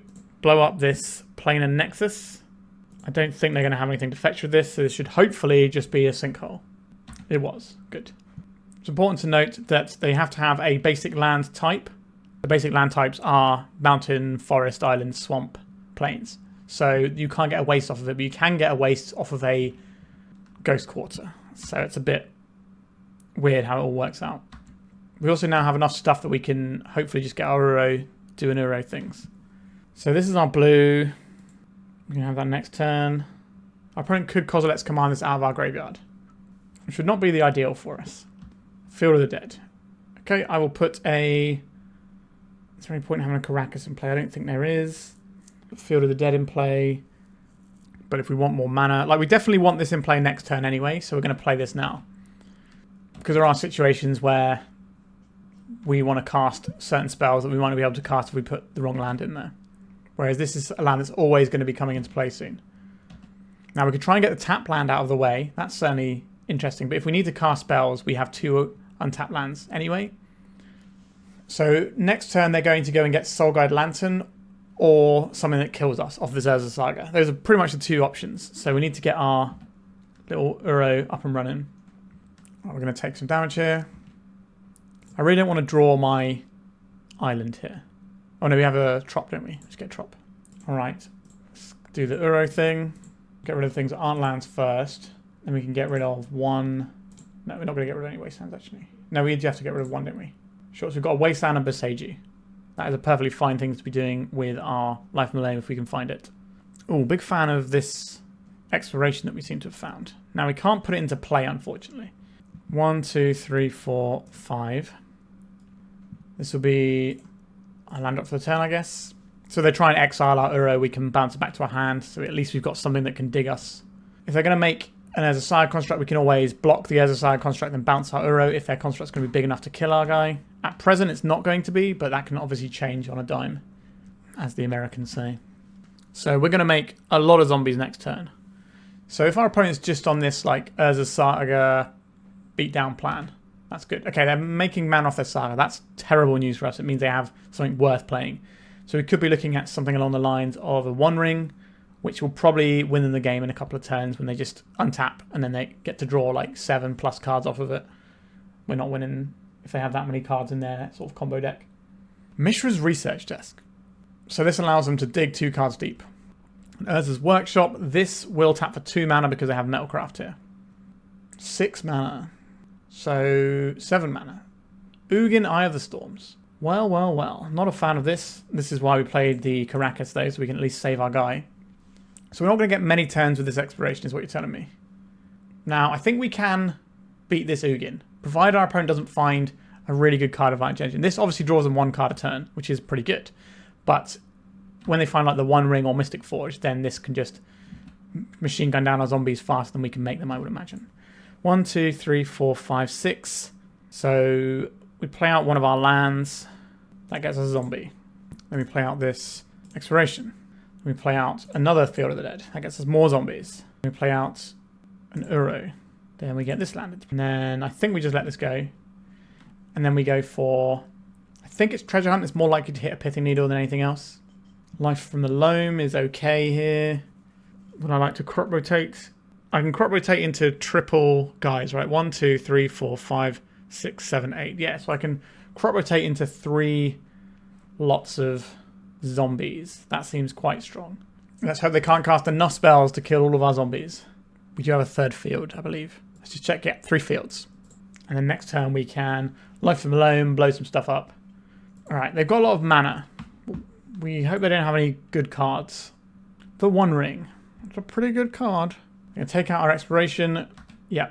Speaker 1: blow up this Planar Nexus. I don't think they're going to have anything to fetch with this, so this should hopefully just be a sinkhole. It was. Good. It's important to note that they have to have a basic land type. The basic land types are mountain, forest, island, swamp, plains. So you can't get a waste off of it, but you can get a waste off of a Ghost Quarter. So it's a bit weird how it all works out. We also now have enough stuff that we can hopefully just get our Uro doing Uro things. So this is our blue. We can have that next turn. Our opponent could Kozilek's command this out of our graveyard, which would not be the ideal for us. Field of the Dead. Okay, I will put a... Is there any point in having a Karakas in play? I don't think there is. Field of the Dead in play. But if we want more mana... Like, we definitely want this in play next turn anyway, so we're going to play this now. Because there are situations where we want to cast certain spells that we might not be able to cast if we put the wrong land in there. Whereas this is a land that's always going to be coming into play soon. Now, we could try and get the tap land out of the way. That's certainly interesting. But if we need to cast spells, we have 2 untapped lands anyway. So next turn, they're going to go and get Soul Guide Lantern or something that kills us off the Urza Saga. Those are pretty much the 2 options. So we need to get our little Uro up and running. Right, we're going to take some damage here. I really don't want to draw my island here. Oh no, we have a Trop, don't we? Let's get Trop. Alright, let's do the Uro thing. Get rid of things that aren't lands first. Then we can get rid of 1... No, we're not going to get rid of any wastelands, actually. No, we have to get rid of 1, don't we? Sure, so we've got a wasteland and Boseiju. That is a perfectly fine thing to be doing with our Life from the Loam if we can find it. Oh, big fan of this exploration that we seem to have found. Now, we can't put it into play, unfortunately. 1, 2, 3, 4, 5. This will be our land up for the turn, I guess. So they try and exile our Uro, we can bounce it back to our hand, so at least we've got something that can dig us. If they're going to make an Urza Saga construct, we can always block the Urza Saga construct and bounce our Uro if their construct's going to be big enough to kill our guy. At present, it's not going to be, but that can obviously change on a dime, as the Americans say. So we're going to make a lot of zombies next turn. So if our opponent's just on this like Urza Saga beatdown plan, that's good. Okay, they're making mana off their Saga. That's terrible news for us. It means they have something worth playing. So we could be looking at something along the lines of a One Ring, which will probably win them the game in a couple of turns when they just untap and then they get to draw like 7+ cards off of it. We're not winning if they have that many cards in their sort of combo deck. Mishra's Research Desk. So this allows them to dig 2 cards deep. Urza's Workshop. This will tap for 2 mana because they have Metalcraft here. 6 mana. So 7 mana. Ugin, Eye of the Storms. Well, well, well. Not a fan of this. This is why we played the Karakas though, so we can at least save our guy. So we're not going to get many turns with this exploration is what you're telling me. Now, I think we can beat this Ugin, provided our opponent doesn't find a really good card advantage engine. This obviously draws them 1 card a turn, which is pretty good. But when they find like the One Ring or Mystic Forge, then this can just machine gun down our zombies faster than we can make them, I would imagine. 1, 2, 3, 4, 5, 6. So we play out one of our lands. That gets us a zombie. Then we play out this exploration. We play out another Field of the Dead. That gets us more zombies. We play out an Uro. Then we get this landed. And then I think we just let this go. And then we go for... I think it's Treasure Hunt. It's more likely to hit a Pithing Needle than anything else. Life from the Loam is okay here. Would I like to crop rotate? I can crop rotate into triple guys, right? 1, 2, 3, 4, 5, 6, 7, 8. Yeah, so I can crop rotate into 3 lots of zombies. That seems quite strong. Let's hope they can't cast enough spells to kill all of our zombies. We do have a 3rd field, I believe. Let's just check. Yeah, 3 fields. And then next turn we can Life from the Loam, blow some stuff up. Alright, they've got a lot of mana. We hope they don't have any good cards. The One Ring. It's a pretty good card. We're going to take out our exploration. Yeah,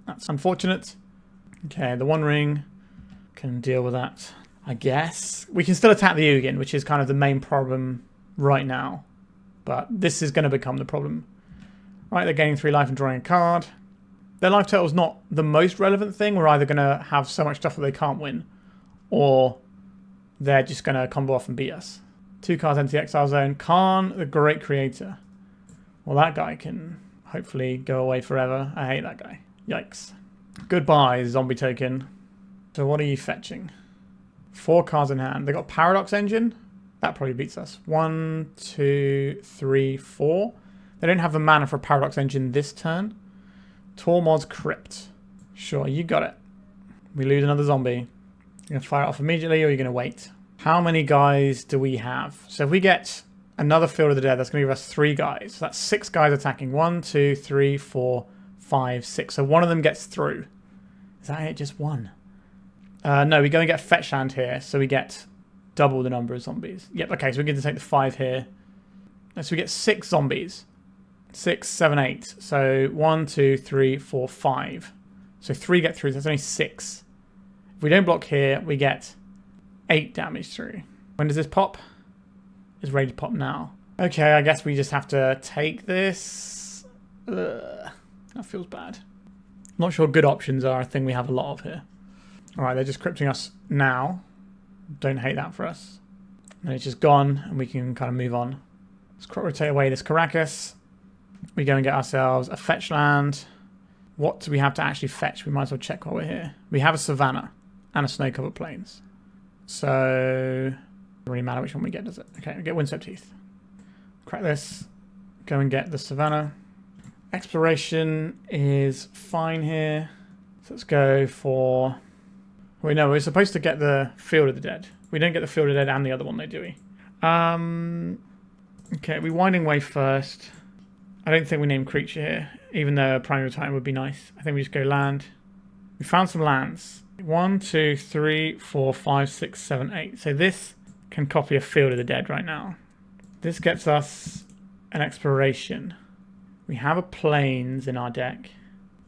Speaker 1: that's unfortunate. Okay, the One Ring can deal with that, I guess. We can still attack the Ugin, which is kind of the main problem right now. But this is going to become the problem. Right, they're gaining 3 life and drawing a card. Their life total is not the most relevant thing. We're either going to have so much stuff that they can't win, or they're just going to combo off and beat us. 2 cards enter the exile zone. Khan, the Great Creator. Well, that guy can hopefully go away forever. I hate that guy. Yikes. Goodbye, zombie token. So what are you fetching? 4 cards in hand. They got Paradox Engine. That probably beats us. 1, 2, 3, 4. They don't have the mana for a Paradox Engine this turn. Tormod's Crypt. Sure, you got it. We lose another zombie. You're going to fire it off immediately or you're going to wait? How many guys do we have? So if we get another Field of the Dead, that's going to give us 3 guys. So that's 6 guys attacking. 1, 2, 3, 4, 5, 6. So one of them gets through. Is that it? Just one? No, we go and get a fetch land here. So we get double the number of zombies. Yep, okay, so we get to take the 5 here. So we get 6 zombies. 6, 7, 8. So 1, 2, 3, 4, 5. So 3 get through. That's only 6. If we don't block here, we get 8 damage through. When does this pop? It's ready to pop now. Okay, I guess we just have to take this. Ugh, that feels bad. Not sure good options are a thing we have a lot of here. Alright, they're just crypting us now. Don't hate that for us. And it's just gone, and we can kind of move on. Let's rotate away this Caracas. We go and get ourselves a fetch land. What do we have to actually fetch? We might as well check while we're here. We have a Savannah and a snow-covered plains. So, doesn't really matter which one we get, does it? Okay, we get Windswept Heath. Crack this. Go and get the Savannah. Exploration is fine here. So let's go for... Wait, no, we're supposed to get the Field of the Dead. We don't get the Field of the Dead and the other one, though, do we? Okay, we Winding Way first. I don't think we name creature here, even though a Primeval Titan would be nice. I think we just go land. We found some lands. 1, 2, 3, 4, 5, 6, 7, 8. So this can copy a Field of the Dead right now. This gets us an exploration. We have a plains in our deck,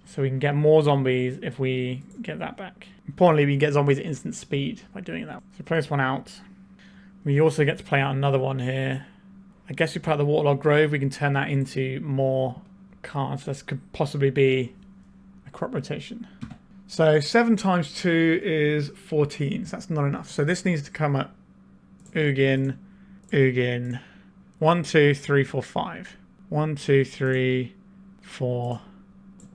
Speaker 1: so we can get more zombies if we get that back. Importantly, we can get zombies at instant speed by doing that. So play this one out. We also get to play out another one here. I guess we play out the Waterlogged Grove. We can turn that into more cards. This could possibly be a crop rotation. So 7 times 2 is 14. So that's not enough. So this needs to come at Ugin, Ugin. 1, 2, 3, 4, 5. 1, 2, 3, 4,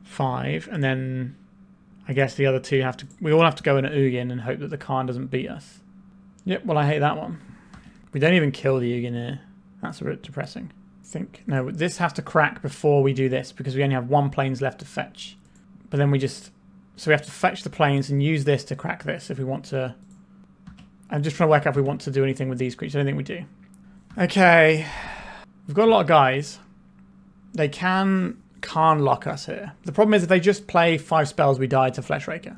Speaker 1: 5. And then I guess the other two have to... We all have to go in at Ugin and hope that the Khan doesn't beat us. Yep, well, I hate that one. We don't even kill the Ugin here. That's a bit depressing. I think... No, this has to crack before we do this because we only have 1 plains left to fetch. But then we just... So we have to fetch the plains and use this to crack this if we want to... I'm just trying to work out if we want to do anything with these creatures. I don't think we do. Okay. We've got a lot of guys. They can lock us here. The problem is if they just play 5 spells, we die to Fleshraker.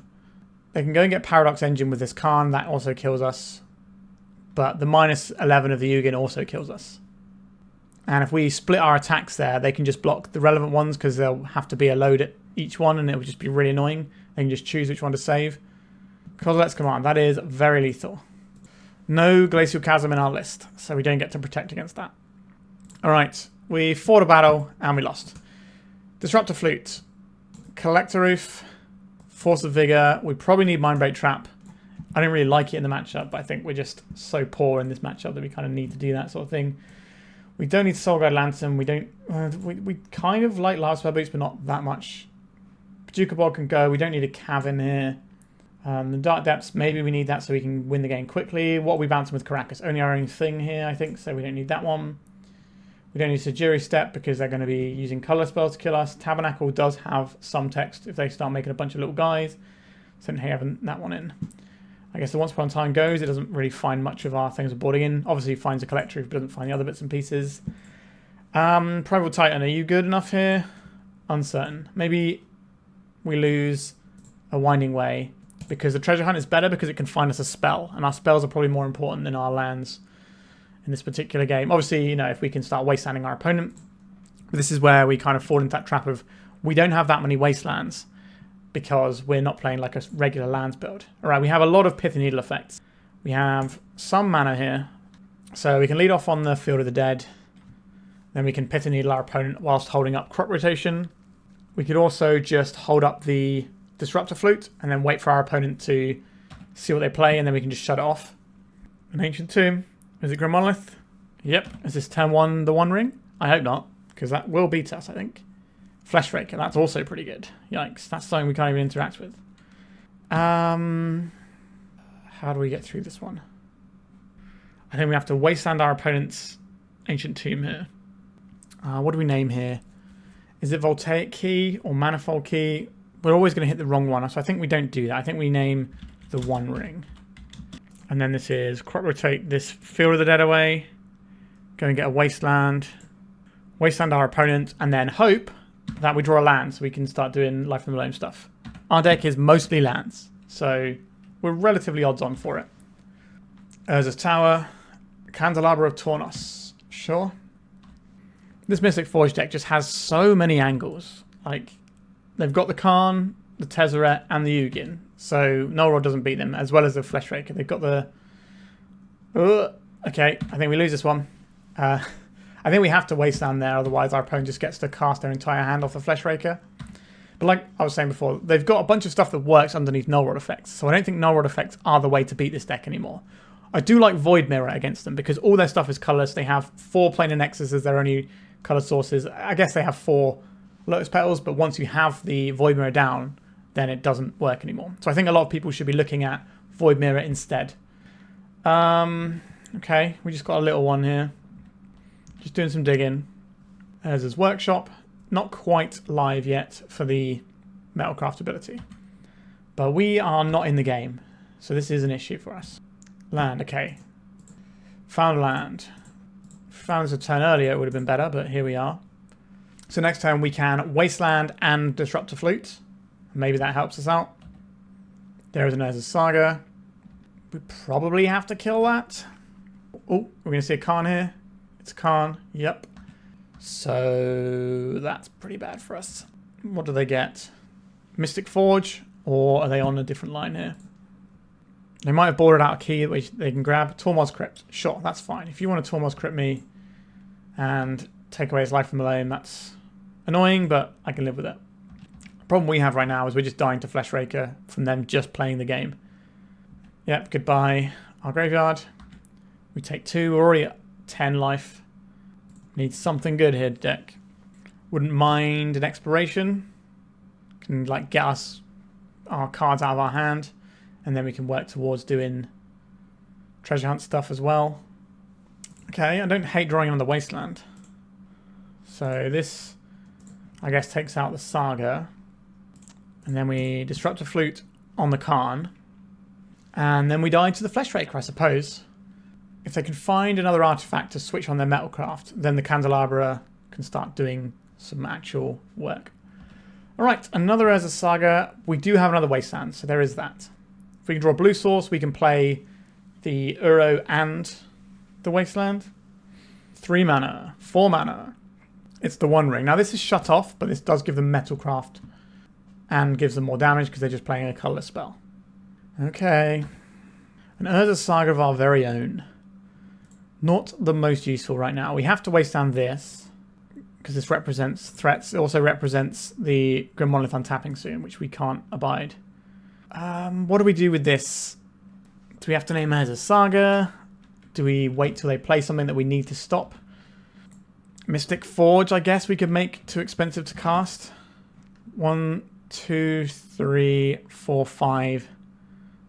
Speaker 1: They can go and get Paradox Engine with this Khan. That also kills us. But the minus 11 of the Ugin also kills us. And if we split our attacks there, they can just block the relevant ones because there'll have to be a load at each one and it will just be really annoying. They can just choose which one to save. Kozlet's Command. That is very lethal. No Glacial Chasm in our list, so we don't get to protect against that. Alright, we fought a battle and we lost. Disruptor Flute. Collector Roof. Force of Vigor. We probably need Mindbreak Trap. I don't really like it in the matchup, but I think we're just so poor in this matchup that we kind of need to do that sort of thing. We don't need Soul Guide Lantern. We don't... we kind of like Lavaspur Boots, but not that much. Bojuka Bog can go. We don't need a Cavern here. The Dark Depths, maybe we need that so we can win the game quickly. What are we bouncing with Caracas? Only our own thing here, I think, so we don't need that one. We don't need Sejiri Steppe because they're going to be using colour spells to kill us. Tabernacle does have some text if they start making a bunch of little guys. So having that one in. I guess the Once Upon a Time goes. It doesn't really find much of our things we're boarding in. Obviously, it finds a Collector Roof, but doesn't find the other bits and pieces. Primeval Titan, are you good enough here? Uncertain. Maybe we lose a Winding Way. Because the treasure hunt is better because it can find us a spell. And our spells are probably more important than our lands in this particular game. Obviously, you know, if we can start wastelanding our opponent. But this is where we kind of fall into that trap of we don't have that many wastelands because we're not playing like a regular lands build. Alright, we have a lot of Pithing Needle effects. We have some mana here. So we can lead off on the Field of the Dead. Then we can Pithing Needle our opponent whilst holding up crop rotation. We could also just hold up the Disruptor Flute and then wait for our opponent to see what they play and then we can just shut it off. An Ancient Tomb. Is it Grim Monolith? Yep. Is this turn 1 the One Ring? I hope not, because that will beat us, I think. Fleshraker, that's also pretty good. Yikes, that's something we can't even interact with. How do we get through this one? I think we have to wasteland our opponent's Ancient Tomb here. What do we name here? Is it Voltaic Key or Manifold Key? We're always going to hit the wrong one, so I think we don't do that. I think we name the One Ring. And then this is crop rotate this Field of the Dead away. Go and get a Wasteland. Wasteland our opponent, and then hope that we draw a land so we can start doing Life from the Loam stuff. Our deck is mostly lands, so we're relatively odds on for it. Urza's Tower, Candelabra of Tornos. Sure. This Mystic Forge deck just has so many angles. Like, they've got the Karn, the Tezzeret, and the Ugin. So Null Rod doesn't beat them, as well as the Fleshraker. They've got the... okay, I think we lose this one. I think we have to Wasteland there, otherwise our opponent just gets to cast their entire hand off the Fleshraker. But like I was saying before, they've got a bunch of stuff that works underneath Null Rod effects. So I don't think Null Rod effects are the way to beat this deck anymore. I do like Void Mirror against them because all their stuff is colourless. They have 4 Planar Nexus as their only colour sources. I guess they have 4 Lotus Petals, but once you have the Void Mirror down, then it doesn't work anymore. So I think a lot of people should be looking at Void Mirror instead. Okay, we just got a little one here. Just doing some digging. There's his workshop. Not quite live yet for the Metalcraft ability. But we are not in the game, so this is an issue for us. Land, okay. Found land. If we found this a turn earlier, it would have been better, but here we are. So next turn we can Wasteland and Disruptor Flute. Maybe that helps us out. There is an Urza Saga. We probably have to kill that. Oh, we're going to see a Karn here. It's a Karn, yep. So that's pretty bad for us. What do they get? Mystic Forge, or are they on a different line here? They might have boarded out a key which they can grab. Tormod's Crypt. Sure, that's fine. If you want to Tormod's Crypt me and take away his life from the Loam, that's annoying, but I can live with it. The problem we have right now is we're just dying to Fleshraker from them just playing the game. Yep, goodbye. Our graveyard. We take 2. We're already at 10 life. Need something good here, deck. Wouldn't mind an Exploration. Can like get us our cards out of our hand. And then we can work towards doing treasure hunt stuff as well. Okay, I don't hate drawing on the Wasteland. So this, I guess, takes out the Saga. And then we Disruptor Flute on the Karn. And then we die to the Fleshraker, I suppose. If they can find another artifact to switch on their Metalcraft, then the Candelabra can start doing some actual work. Alright, another Urza Saga. We do have another Wasteland, so there is that. If we can draw a blue source, we can play the Uro and the Wasteland. 3 mana, 4 mana. It's the One Ring. Now this is shut off, but this does give them Metalcraft and gives them more damage because they're just playing a colourless spell. Okay. An Urza Saga of our very own. Not the most useful right now. We have to Wasteland this because this represents threats. It also represents the Grim Monolith untapping soon, which we can't abide. What do we do with this? Do we have to name it as a Saga? Do we wait till they play something that we need to stop? Mystic Forge, I guess we could make too expensive to cast. 1, 2, 3, 4, 5.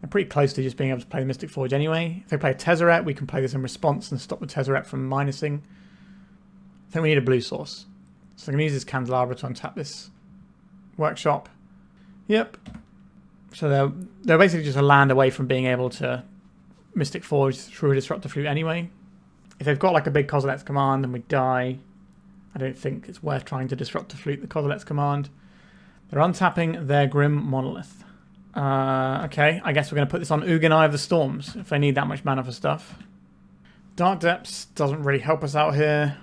Speaker 1: I'm pretty close to just being able to play the Mystic Forge anyway. If they play a Tezzeret, we can play this in response and stop the Tezzeret from minusing. I think we need a blue source. So I'm going to use this Candelabra to untap this workshop. Yep. So they're basically just a land away from being able to Mystic Forge through a Disruptor Flute anyway. If they've got like a big Kozilek's Command and we die, I don't think it's worth trying to Disruptor Flute the Kozilek's Command. They're untapping their Grim Monolith. Okay, I guess we're going to put this on Ugin Eye of the Storms if they need that much mana for stuff. Dark Depths doesn't really help us out here.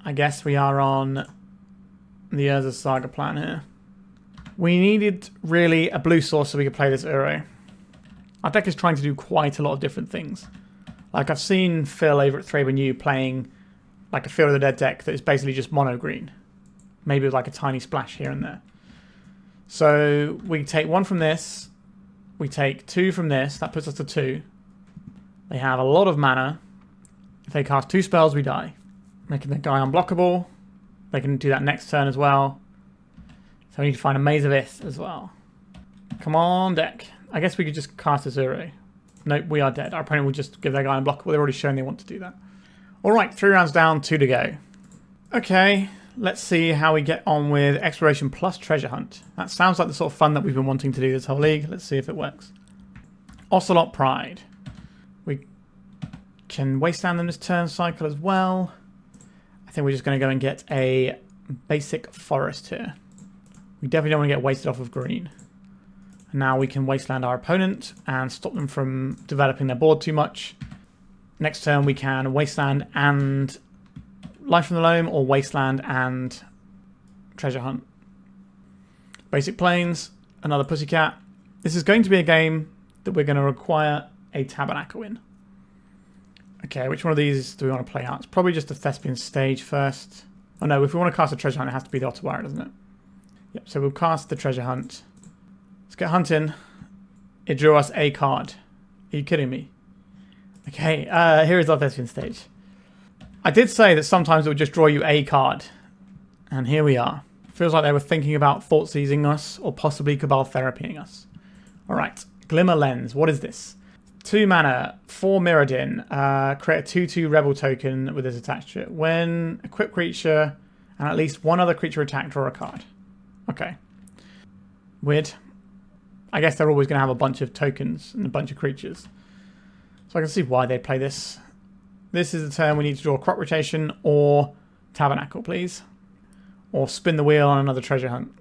Speaker 1: I guess we are on the Urza Saga plan here. We needed really a blue source so we could play this Uro. Our deck is trying to do quite a lot of different things. Like I've seen Phil over at Thraben U playing like a Field of the Dead deck that is basically just mono green. Maybe with like a tiny splash here and there. So we take 1 from this. We take 2 from this. That puts us to 2. They have a lot of mana. If they cast 2 spells, we die. Making the guy unblockable. They can do that next turn as well. So we need to find a Maze of Ith as well. Come on, deck. I guess we could just cast a Uro. Nope, we are dead. Our opponent will just give their guy unblockable. They've already shown they want to do that. Alright, 3 rounds down, 2 to go. Okay, let's see how we get on with Exploration plus Treasure Hunt. That sounds like the sort of fun that we've been wanting to do this whole league. Let's see if it works. Ocelot Pride. We can Wasteland them this turn cycle as well. I think we're just going to go and get a basic forest here. We definitely don't want to get wasted off of green. And now we can wasteland our opponent and stop them from developing their board too much. Next turn we can wasteland and Life from the Loam, or wasteland and treasure hunt. Basic plains, another pussycat. This is going to be a game that we're going to require a Tabernacle in. Okay, which one of these do we want to play out? It's probably just the Thespian stage first. Oh no, if we want to cast a treasure hunt, it has to be the Otawara, doesn't it? Yep, so we'll cast the treasure hunt. Let's get hunting. It drew us a card. Are you kidding me? Okay, here is our Thespian stage. I did say that sometimes it would just draw you a card. And here we are. Feels like they were thinking about thought seizing us, or possibly Cabal therapying us. Alright, Glimmer Lens. What is this? 2 mana, 4 Mirrodin. Create a 2/2 rebel token with this attached to it. When equipped creature and at least one other creature attack, draw a card. Okay. Weird. I guess they're always going to have a bunch of tokens and a bunch of creatures. So I can see why they'd play this. This is the turn we need to draw crop rotation or Tabernacle, please. Or spin the wheel on another treasure hunt.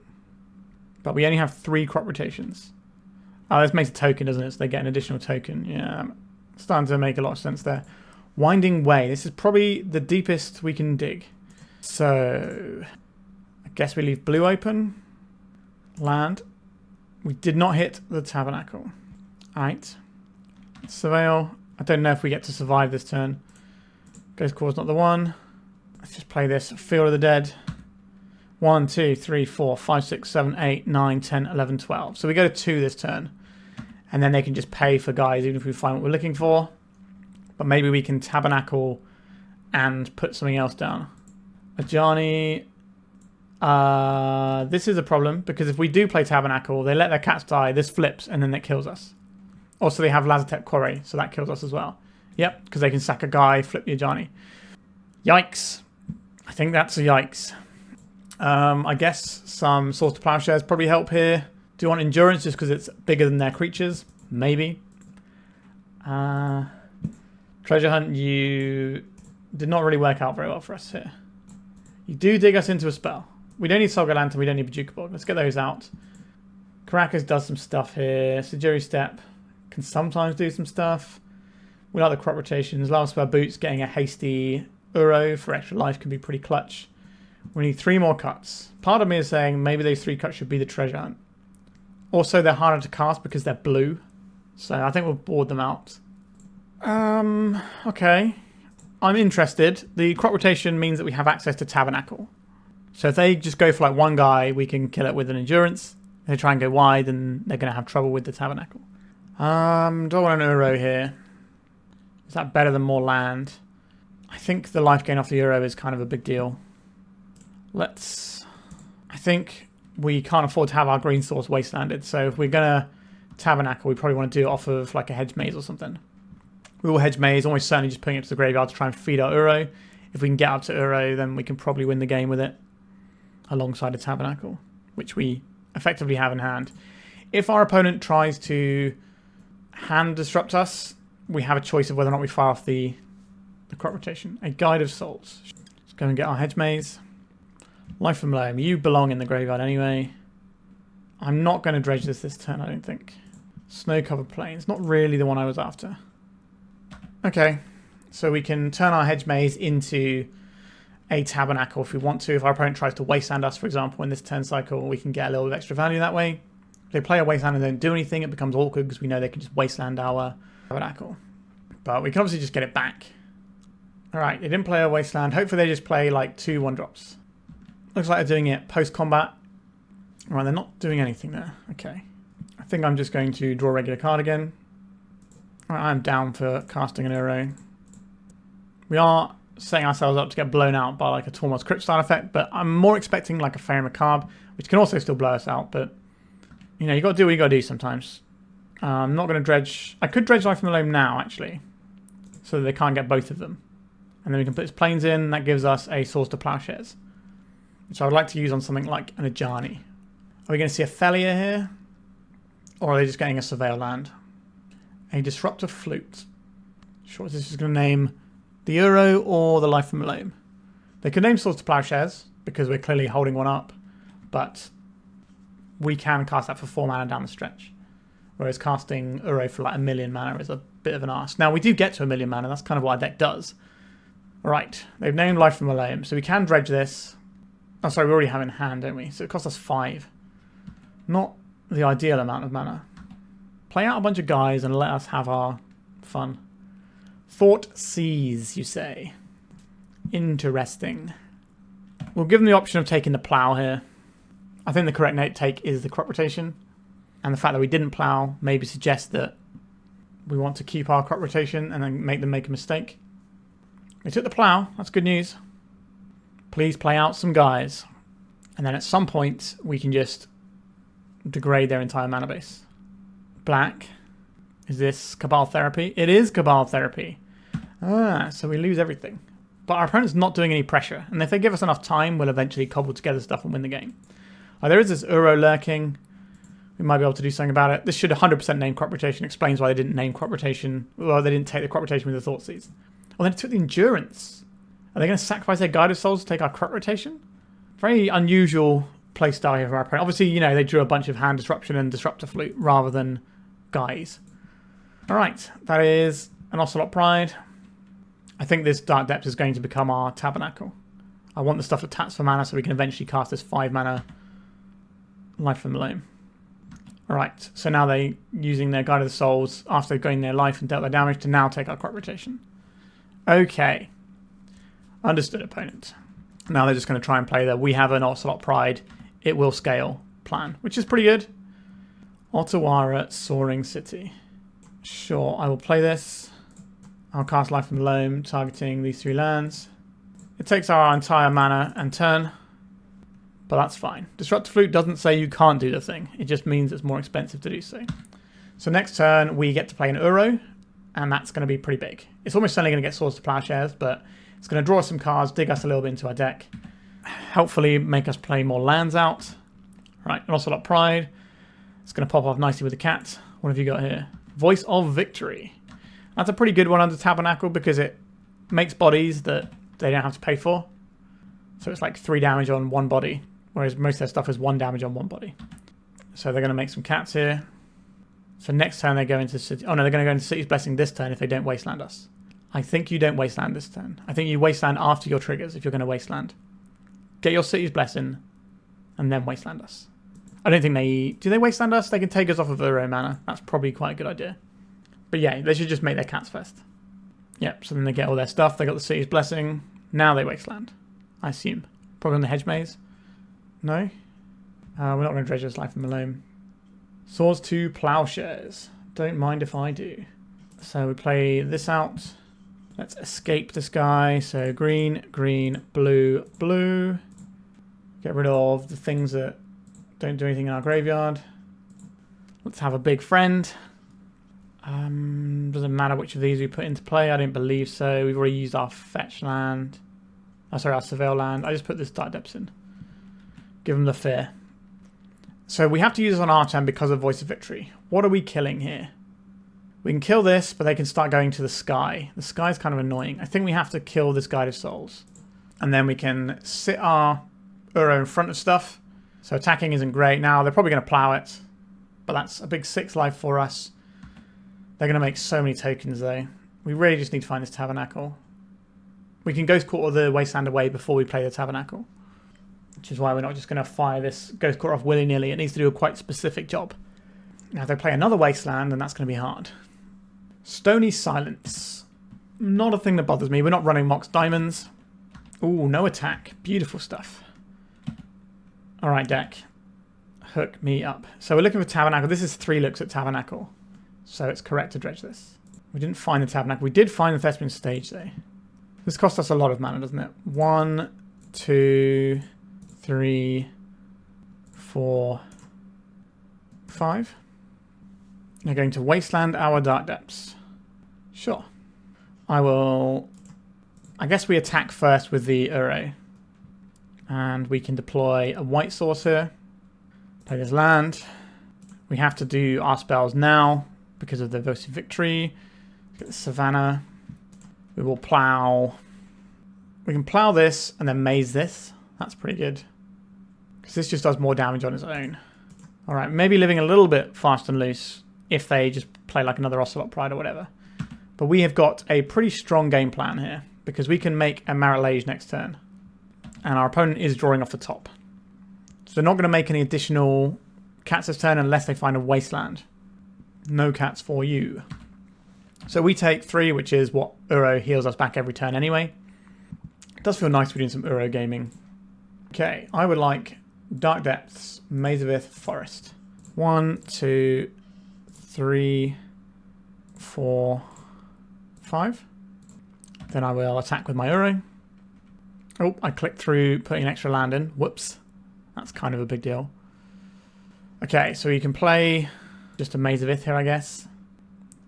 Speaker 1: But we only have 3 crop rotations. Oh, this makes a token, doesn't it? So they get an additional token. Yeah, starting to make a lot of sense there. Winding Way. This is probably the deepest we can dig. So, I guess we leave blue open. Land. We did not hit the Tabernacle. Alright. Surveil. I don't know if we get to survive this turn. Ghost Core's not the one. Let's just play this. Field of the Dead. 1, 2, 3, 4, 5, 6, 7, 8, 9, 10, 11, 12. So we go to 2 this turn. And then they can just pay for guys even if we find what we're looking for. But maybe we can Tabernacle and put something else down. Ajani. This is a problem because if we do play Tabernacle, they let their cats die, this flips, and then it kills us. Also, they have Lazotep Quarry, so that kills us as well. Yep, because they can sack a guy, flip the Ajani. Yikes. I think that's a yikes. I guess some Swords to Plowshares probably help here. Do you want Endurance just because it's bigger than their creatures? Maybe. Treasure Hunt, you did not really work out very well for us here. You do dig us into a spell. We don't need Saga Lantern, we don't need Bojuka Bog. Let's get those out. Caracas does some stuff here. Sejiri Steppe can sometimes do some stuff. We like the crop rotations. Lavaspur Boots getting a hasty Uro for extra life can be pretty clutch. We need 3 more cuts. Part of me is saying maybe those 3 cuts should be the treasure hunt. Also, they're harder to cast because they're blue. So I think we'll board them out. Okay. I'm interested. The crop rotation means that we have access to Tabernacle. So if they just go for like one guy, we can kill it with an Endurance. If they try and go wide, then they're going to have trouble with the Tabernacle. Do I want an Uro here? Is that better than more land? I think the life gain off the Uro is kind of a big deal. I think we can't afford to have our green source wastelanded. So if we're going to Tabernacle, we probably want to do it off of like a Hedge Maze or something. We will Hedge Maze, almost certainly just putting it to the graveyard to try and feed our Uro. If we can get up to Uro, then we can probably win the game with it alongside a Tabernacle, which we effectively have in hand. If our opponent tries to hand disrupt us, we have a choice of whether or not we fire off the crop rotation. A Guide of Souls. Let's go and get our Hedge Maze. Life from Loam. You belong in the graveyard anyway. I'm not going to dredge this turn, I don't think. Snow-covered plains. Not really the one I was after. Okay. So we can turn our Hedge Maze into a Tabernacle if we want to. If our opponent tries to wasteland us, for example, in this turn cycle, we can get a little bit of extra value that way. If they play a wasteland and don't do anything, it becomes awkward because we know they can just wasteland our Tabernacle. But we can obviously just get it back. Alright, they didn't play a wasteland. Hopefully they just play like 2 1-drops. Looks like they're doing it post-combat. Alright, they're not doing anything there. Okay. I think I'm just going to draw a regular card again. Alright, I'm down for casting an Uro. We are setting ourselves up to get blown out by like a Tormod's Crypt style effect, but I'm more expecting like a Fairy Macabre, which can also still blow us out, but you know, you got to do what you got to do sometimes. I'm not going to dredge. I could dredge Life from the Loam now, actually, so that they can't get both of them. And then we can put his planes in. That gives us a Swords to Plowshares, which I would like to use on something like an Ajani. Are we going to see a Thalia here? Or are they just getting a Surveil land? A Disruptive Flute. Sure, this is going to name the Uro or the Life from Loam. They could name Swords to Plowshares, because we're clearly holding one up, but we can cast that for 4 mana down the stretch. Whereas casting Uro for like 1 million mana is a bit of an arse. Now, we do get to 1 million mana. That's kind of what our deck does. Right. They've named Life from Loam, so we can dredge this. Oh, sorry, we already have it in hand, don't we? So it costs us 5. Not the ideal amount of mana. Play out a bunch of guys and let us have our fun. Thought Seas, you say. Interesting. We'll give them the option of taking the plow here. I think the correct take is the crop rotation. And the fact that we didn't plow maybe suggests that we want to keep our crop rotation and then make them make a mistake. They took the plow. That's good news. Please play out some guys. And then at some point, we can just degrade their entire mana base. Black. Is this Cabal Therapy? It is Cabal Therapy. Ah, so we lose everything. But our opponent's not doing any pressure. And if they give us enough time, we'll eventually cobble together stuff and win the game. There is this Uro lurking. We might be able to do something about it. This should 100% name crop rotation. Explains why they didn't name crop rotation. Well, they didn't take the crop rotation with the Thought Seeds. Well, then it took the Endurance. Are they going to sacrifice their Guide of Souls to take our crop rotation? Very unusual playstyle here for our opponent. Obviously, you know, they drew a bunch of Hand Disruption and Disruptor Flute rather than guys. Alright, that is an Ocelot Pride. I think this Dark Depths is going to become our Tabernacle. I want the stuff that taps for mana so we can eventually cast this 5 mana Life from Loam. Alright, so now they're using their Guide of the Souls after they've gained their life and dealt their damage to now take our crop rotation. Okay. Understood, opponent. Now they're just going to try and play the we have an Ocelot Pride, it will scale plan, which is pretty good. Otawara, Soaring City. Sure, I will play this. I'll cast Life from Loam, targeting these 3 lands. It takes our entire mana and turn, but that's fine. Disruptor Flute doesn't say you can't do the thing. It just means it's more expensive to do so. So next turn, we get to play an Uro, and that's going to be pretty big. It's almost certainly going to get Swords to Plowshares, but it's going to draw us some cards, dig us a little bit into our deck, helpfully make us play more lands out. Right, an Ocelot Pride. It's going to pop off nicely with the cat. What have you got here? Voice of Victory. That's a pretty good one under Tabernacle because it makes bodies that they don't have to pay for. So it's like 3 damage on 1 body, whereas most of their stuff is 1 damage on 1 body. So they're going to make some cats here. So next turn they go into City. Oh no, they're going to go into City's Blessing this turn if they don't wasteland us. I think you don't wasteland this turn. I think you wasteland after your triggers if you're going to wasteland. Get your City's Blessing and then wasteland us. I don't think they... Do they wasteland us? They can take us off of Uro mana. That's probably quite a good idea. But yeah, they should just make their cats first. Yep, so then they get all their stuff. They got the City's Blessing. Now they wasteland, I assume. Probably on the Hedge Maze. No? We're not going to dredge this Life from Loam. Swords to Plowshares. Don't mind if I do. So we play this out. Let's escape this guy. So green, green, blue, blue. Get rid of the things that don't do anything in our graveyard. Let's have a big friend. Doesn't matter which of these we put into play. I don't believe so. We've already used our fetch land. Oh, sorry, our surveil land. I just put this Dark Depths in. Give them the fear. So we have to use this on our turn because of Voice of Victory. What are we killing here? We can kill this, but they can start going to the sky. The sky is kind of annoying. I think we have to kill this Guide of Souls. And then we can sit our Uro in front of stuff. So attacking isn't great. Now they're probably going to plow it. But that's a big 6 life for us. They're going to make so many tokens though. We really just need to find this Tabernacle. We can Ghost Quarter the Wasteland away before we play the Tabernacle. Which is why we're not just going to fire this Ghost Quarter off willy-nilly. It needs to do a quite specific job. Now if they play another Wasteland, then that's going to be hard. Stony Silence. Not a thing that bothers me. We're not running Mox Diamonds. Ooh, no attack. Beautiful stuff. Alright, deck. Hook me up. So we're looking for Tabernacle. This is 3 looks at Tabernacle. So it's correct to dredge this. We didn't find the Tabernacle. We did find the Thespian stage though. This cost us a lot of mana, doesn't it? 1, 2, 3, 4, 5. We're going to wasteland our Dark Depths. Sure. I guess we attack first with the Uro. And we can deploy a white source here. Play this land. We have to do our spells now because of the Voice of Victory. Get the Savannah. We will plow. We can plow this and then maze this. That's pretty good. Because this just does more damage on its own. Alright, maybe living a little bit fast and loose if they just play like another Ocelot Pride or whatever. But we have got a pretty strong game plan here, because we can make a Marilage next turn. And our opponent is drawing off the top. So they're not going to make any additional cats this turn unless they find a wasteland. No cats for you. So we take 3, which is what Uro heals us back every turn anyway. It does feel nice to be doing some Uro gaming. Okay, I would like Dark Depths, Maze of Ith, Forest. 1, 2, 3, 4, 5. Then I will attack with my Uro. Oh, I clicked through putting an extra land in. Whoops. That's kind of a big deal. Okay, so you can play just a Maze of Ith here, I guess.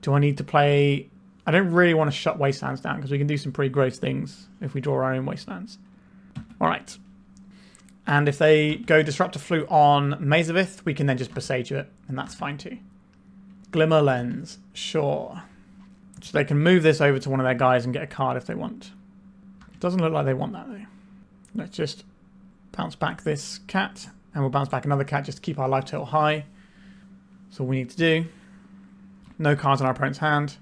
Speaker 1: Do I need to play... I don't really want to shut Wastelands down because we can do some pretty gross things if we draw our own Wastelands. Alright. And if they go Disruptor Flute on Maze of Ith, we can then just Boseiju it, and that's fine too. Glimmer Lens. Sure. So they can move this over to one of their guys and get a card if they want. Doesn't look like they want that though. Let's just bounce back this cat, and we'll bounce back another cat just to keep our life total high. That's all we need to do. No cards in our opponent's hand.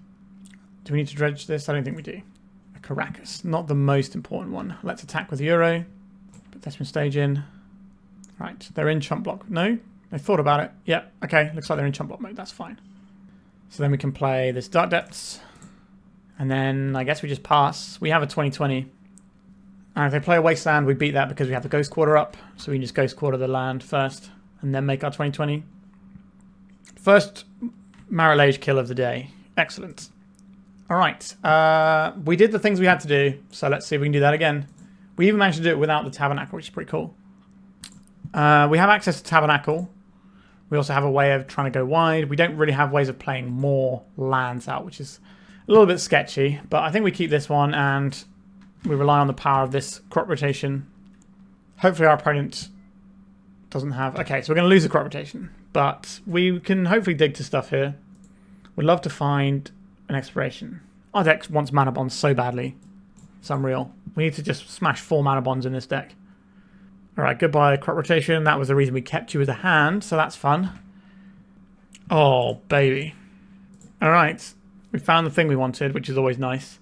Speaker 1: Do we need to dredge this? I don't think we do. A Caracas. Not the most important one. Let's attack with Euro. Put Thespian stage in. Right, they're in chump block. No? They thought about it. Yep, okay. Looks like they're in chump block mode. That's fine. So then we can play this Dark Depths. And then I guess we just pass. We have a 20/20. And if they play a Wasteland, we beat that because we have the Ghost Quarter up. So we can just Ghost Quarter the land first and then make our 20/20. First Marilage kill of the day. Excellent. Alright. We did the things we had to do. So let's see if we can do that again. We even managed to do it without the Tabernacle, which is pretty cool. We have access to Tabernacle. We also have a way of trying to go wide. We don't really have ways of playing more lands out, which is a little bit sketchy. But I think we keep this one and we rely on the power of this crop rotation. Hopefully our opponent doesn't have... Okay, so we're going to lose the crop rotation. But we can hopefully dig to stuff here. We'd love to find an Exploration. Our deck wants mana bonds so badly. It's unreal. We need to just smash 4 mana bonds in this deck. Alright, goodbye crop rotation. That was the reason we kept you as a hand, so that's fun. Oh, baby. Alright, we found the thing we wanted, which is always nice.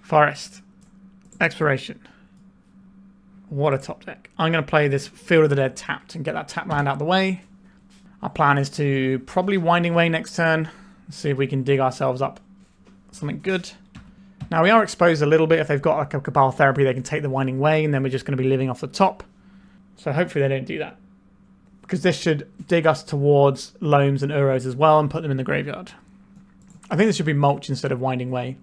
Speaker 1: Forest. Exploration. What a top deck. I'm going to play this Field of the Dead tapped and get that tap land out of the way. Our plan is to probably Winding Way next turn. See if we can dig ourselves up something good. Now we are exposed a little bit. If they've got like a Cabal Therapy, they can take the Winding Way and then we're just going to be living off the top. So hopefully they don't do that. Because this should dig us towards Loams and Uros as well and put them in the graveyard. I think this should be Mulch instead of Winding Way.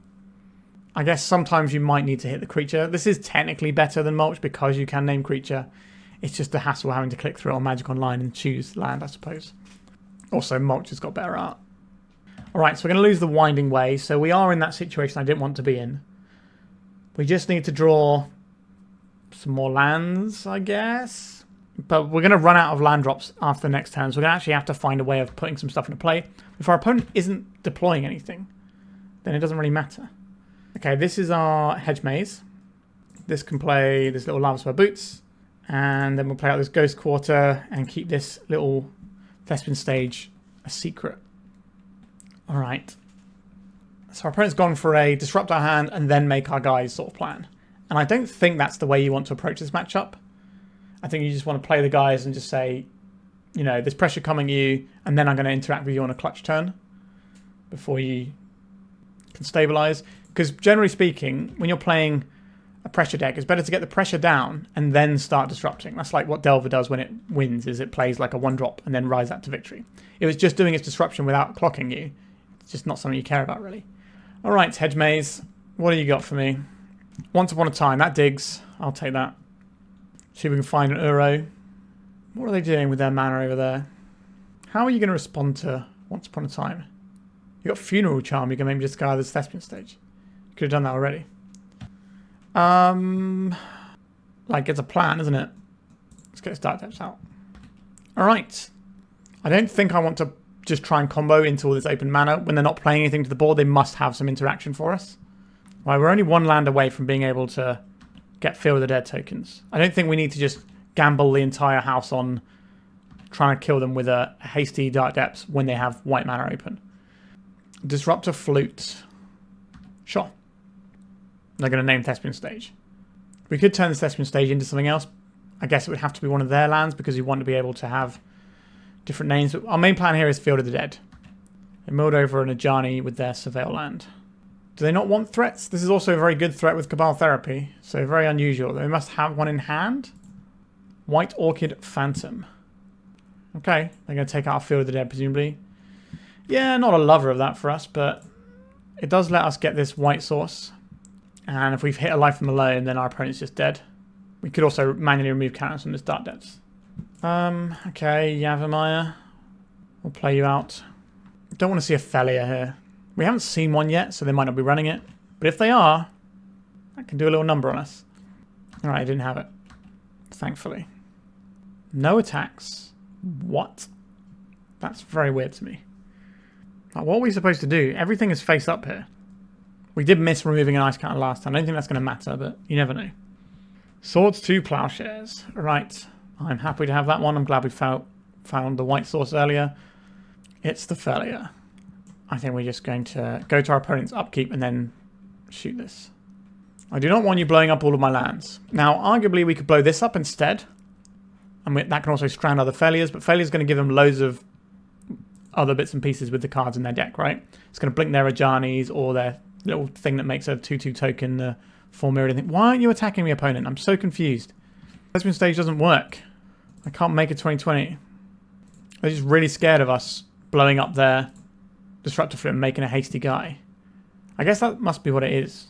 Speaker 1: I guess sometimes you might need to hit the creature. This is technically better than Mulch because you can name creature. It's just the hassle having to click through it on Magic Online and choose land, I suppose. Also, Mulch has got better art. Alright, so we're going to lose the Winding Way. So we are in that situation I didn't want to be in. We just need to draw some more lands, I guess. But we're going to run out of land drops after the next turn. So we're going to actually have to find a way of putting some stuff into play. If our opponent isn't deploying anything, then it doesn't really matter. Okay, this is our Hedge Maze. This can play this little Lavaspur Boots. And then we'll play out this Ghost Quarter and keep this little Thespian stage a secret. Alright. So our opponent's gone for a disrupt our hand and then make our guys sort of plan. And I don't think that's the way you want to approach this matchup. I think you just want to play the guys and just say, you know, there's pressure coming at you and then I'm going to interact with you on a clutch turn before you can stabilize. Because generally speaking, when you're playing a pressure deck, it's better to get the pressure down and then start disrupting. That's like what Delver does when it wins, is it plays like a 1-drop and then rise that to victory. If it's just doing its disruption without clocking you, it's just not something you care about really. Alright, Hedge Maze, what do you got for me? Once Upon a Time, that digs. I'll take that. See if we can find an Uro. What are they doing with their mana over there? How are you going to respond to Once Upon a Time? You got Funeral Charm, you can maybe discard this Thespian stage. Could have done that already. Like, it's a plan, isn't it? Let's get this Dark Depths out. Alright. I don't think I want to just try and combo into all this open mana. When they're not playing anything to the board, they must have some interaction for us. Right, we're only 1 land away from being able to get Field of the Dead tokens. I don't think we need to just gamble the entire house on trying to kill them with a hasty Dark Depths when they have white mana open. Disruptor Flute. Sure. They're going to name Thespian Stage. We could turn the Thespian Stage into something else. I guess it would have to be one of their lands because we want to be able to have different names. But our main plan here is Field of the Dead. They milled over an Ajani with their Surveil land. Do they not want threats? This is also a very good threat with Cabal Therapy. So very unusual. They must have one in hand. White Orchid Phantom. Okay, they're going to take out our Field of the Dead, presumably. Yeah, not a lover of that for us, but it does let us get this white source. And if we've hit a life from the Loam, then our opponent's just dead. We could also manually remove counters from this Dark Depths. Okay, Yavimaya. We'll play you out. Don't want to see a Felia here. We haven't seen one yet, so they might not be running it. But if they are, that can do a little number on us. Alright, I didn't have it. Thankfully. No attacks. What? That's very weird to me. Like, what are we supposed to do? Everything is face up here. We did miss removing an ice counter last time. I don't think that's going to matter, but you never know. Swords to Plowshares. Right. I'm happy to have that one. I'm glad we found the white source earlier. It's the failure. I think we're just going to go to our opponent's upkeep and then shoot this. I do not want you blowing up all of my lands. Now, arguably, we could blow this up instead. And that can also strand other failures, but failures going to give them loads of other bits and pieces with the cards in their deck, right? It's going to blink their Ajanis or their little thing that makes a 2/2 token, the 4 mirrored thing. Why aren't you attacking the opponent? I'm so confused. Thespian Stage doesn't work. I can't make a 20/20. They're just really scared of us blowing up their Disruptor Flip and making a hasty guy. I guess that must be what it is.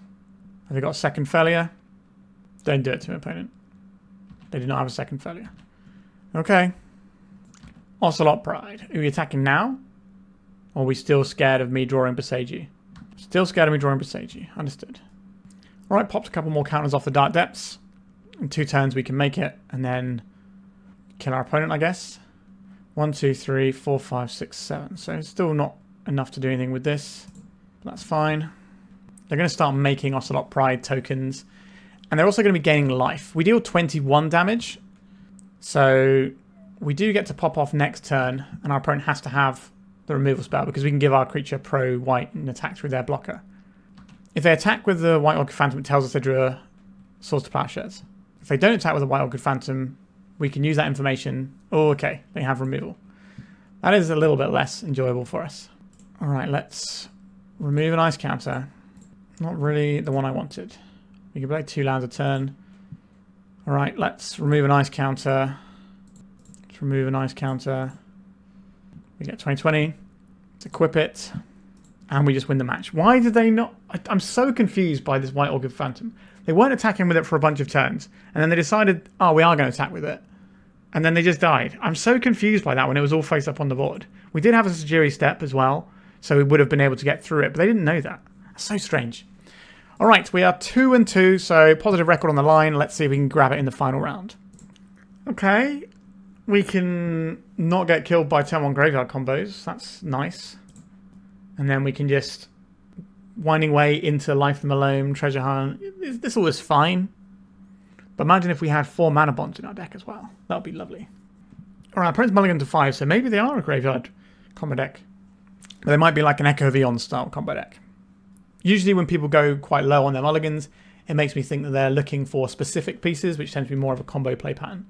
Speaker 1: Have they got a second failure? Don't do it to my opponent. They do not have a second failure. Okay. Ocelot Pride. Are we attacking now? Or are we still scared of me drawing Boseiju? Still scared of me drawing Boseiju. Understood. Alright, popped a couple more counters off the Dark Depths. In 2 turns we can make it and then kill our opponent, I guess. 1, 2, 3, 4, 5, 6, 7. So it's still not enough to do anything with this. But that's fine. They're going to start making Ocelot Pride tokens. And they're also going to be gaining life. We deal 21 damage. So we do get to pop off next turn. And our opponent has to have the removal spell because we can give our creature pro white and attack through their blocker. If they attack with the White Orchid Phantom, it tells us they drew a Swords to Plowshares. If they don't attack with the White Orchid Phantom, we can use that information. Oh, okay, they have removal. That is a little bit less enjoyable for us. Alright, let's remove an ice counter. Not really the one I wanted. We can play 2 lands a turn. Alright, let's remove an ice counter. Let's remove an ice counter. We get 20/20. Let's equip it. And we just win the match. Why did they not... I'm so confused by this White Orchid Phantom. They weren't attacking with it for a bunch of turns. And then they decided, oh, we are going to attack with it. And then they just died. I'm so confused by that when it was all face up on the board. We did have a Sejiri Steppe as well. So we would have been able to get through it. But they didn't know that. That's so strange. All right, we are 2-2. So positive record on the line. Let's see if we can grab it in the final round. Okay. We can not get killed by turn 1 graveyard combos. That's nice. And then we can just winding way into Life from the Loam, Treasure Hunt. This all is fine. But imagine if we had 4 mana bonds in our deck as well. That would be lovely. Alright, opponent's mulligan to 5, so maybe they are a graveyard combo deck. But they might be like an Echo Vion style combo deck. Usually when people go quite low on their mulligans, it makes me think that they're looking for specific pieces, which tends to be more of a combo play pattern.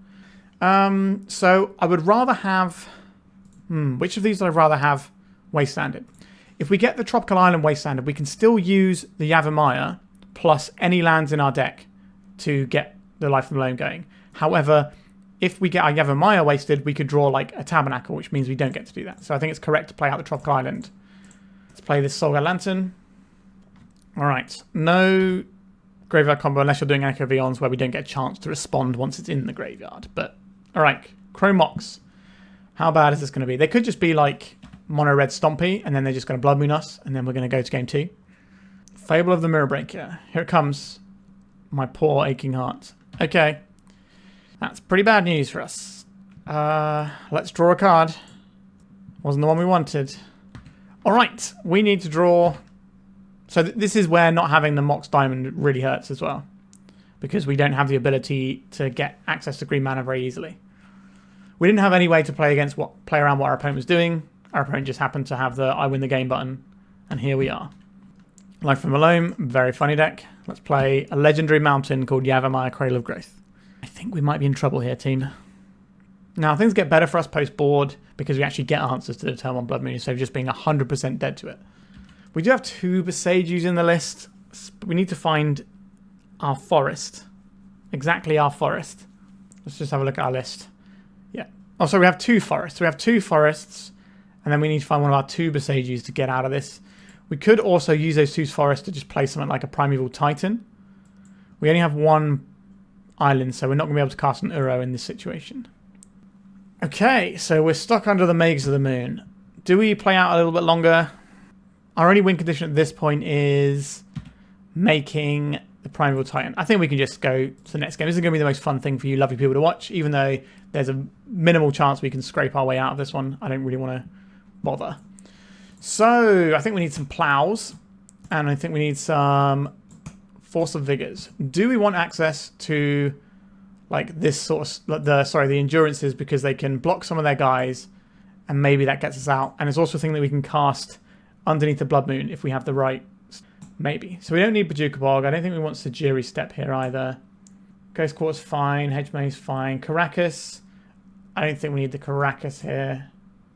Speaker 1: So I would rather have... which of these would I rather have wastelanded? If we get the Tropical Island wastelanded, we can still use the Yavimaya plus any lands in our deck to get the Life from the Loam going. However, if we get our Yavimaya wasted, we could draw like a Tabernacle, which means we don't get to do that. So I think it's correct to play out the Tropical Island. Let's play this Solga Lantern. Alright, no graveyard combo unless you're doing Echo Vions where we don't get a chance to respond once it's in the graveyard. But, alright, Chrome Mox. How bad is this going to be? They could just be like mono red Stompy and then they're just going to Blood Moon us and then we're going to go to game 2. Fable of the Mirror Breaker. Here it comes. My poor aching heart. Okay. That's pretty bad news for us. Let's draw a card. Wasn't the one we wanted. Alright, we need to draw... So this is where not having the Mox Diamond really hurts as well. because we don't have the ability to get access to green mana very easily. We didn't have any way to play around what our opponent was doing. Our opponent just happened to have the I win the game button, and here we are. Life from Loam, very funny deck. Let's play a legendary mountain called Yavimaya, Cradle of Growth. I think we might be in trouble here, team. Now, things get better for us post-board because we actually get answers to the turn 1 Blood Moon instead of just being 100% dead to it. We do have 2 Boseijus in the list, but we need to find our forest. Exactly our forest. Let's just have a look at our list. Yeah. Oh, so we have 2 forests. We have 2 forests, and then we need to find one of our 2 Boseijus to get out of this. We could also use those 2 forests to just play something like a Primeval Titan. We only have 1 island, so we're not going to be able to cast an Uro in this situation. Okay, so we're stuck under the Maze of the Moon. Do we play out a little bit longer? Our only win condition at this point is making the Primeval Titan. I think we can just go to the next game. This is going to be the most fun thing for you lovely people to watch, even though there's a minimal chance we can scrape our way out of this one. I don't really want to bother. So, I think we need some plows, and I think we need some Force of Vigors. Do we want access to, like, this sort of, the endurances, because they can block some of their guys, and maybe that gets us out. And it's also a thing that we can cast underneath the Blood Moon if we have the right, maybe. So we don't need Bojuka Bog. I don't think we want Sejiri Steppe here either. Ghost Court's fine. Hedge Maze fine. Caracas. I don't think we need the Caracas here.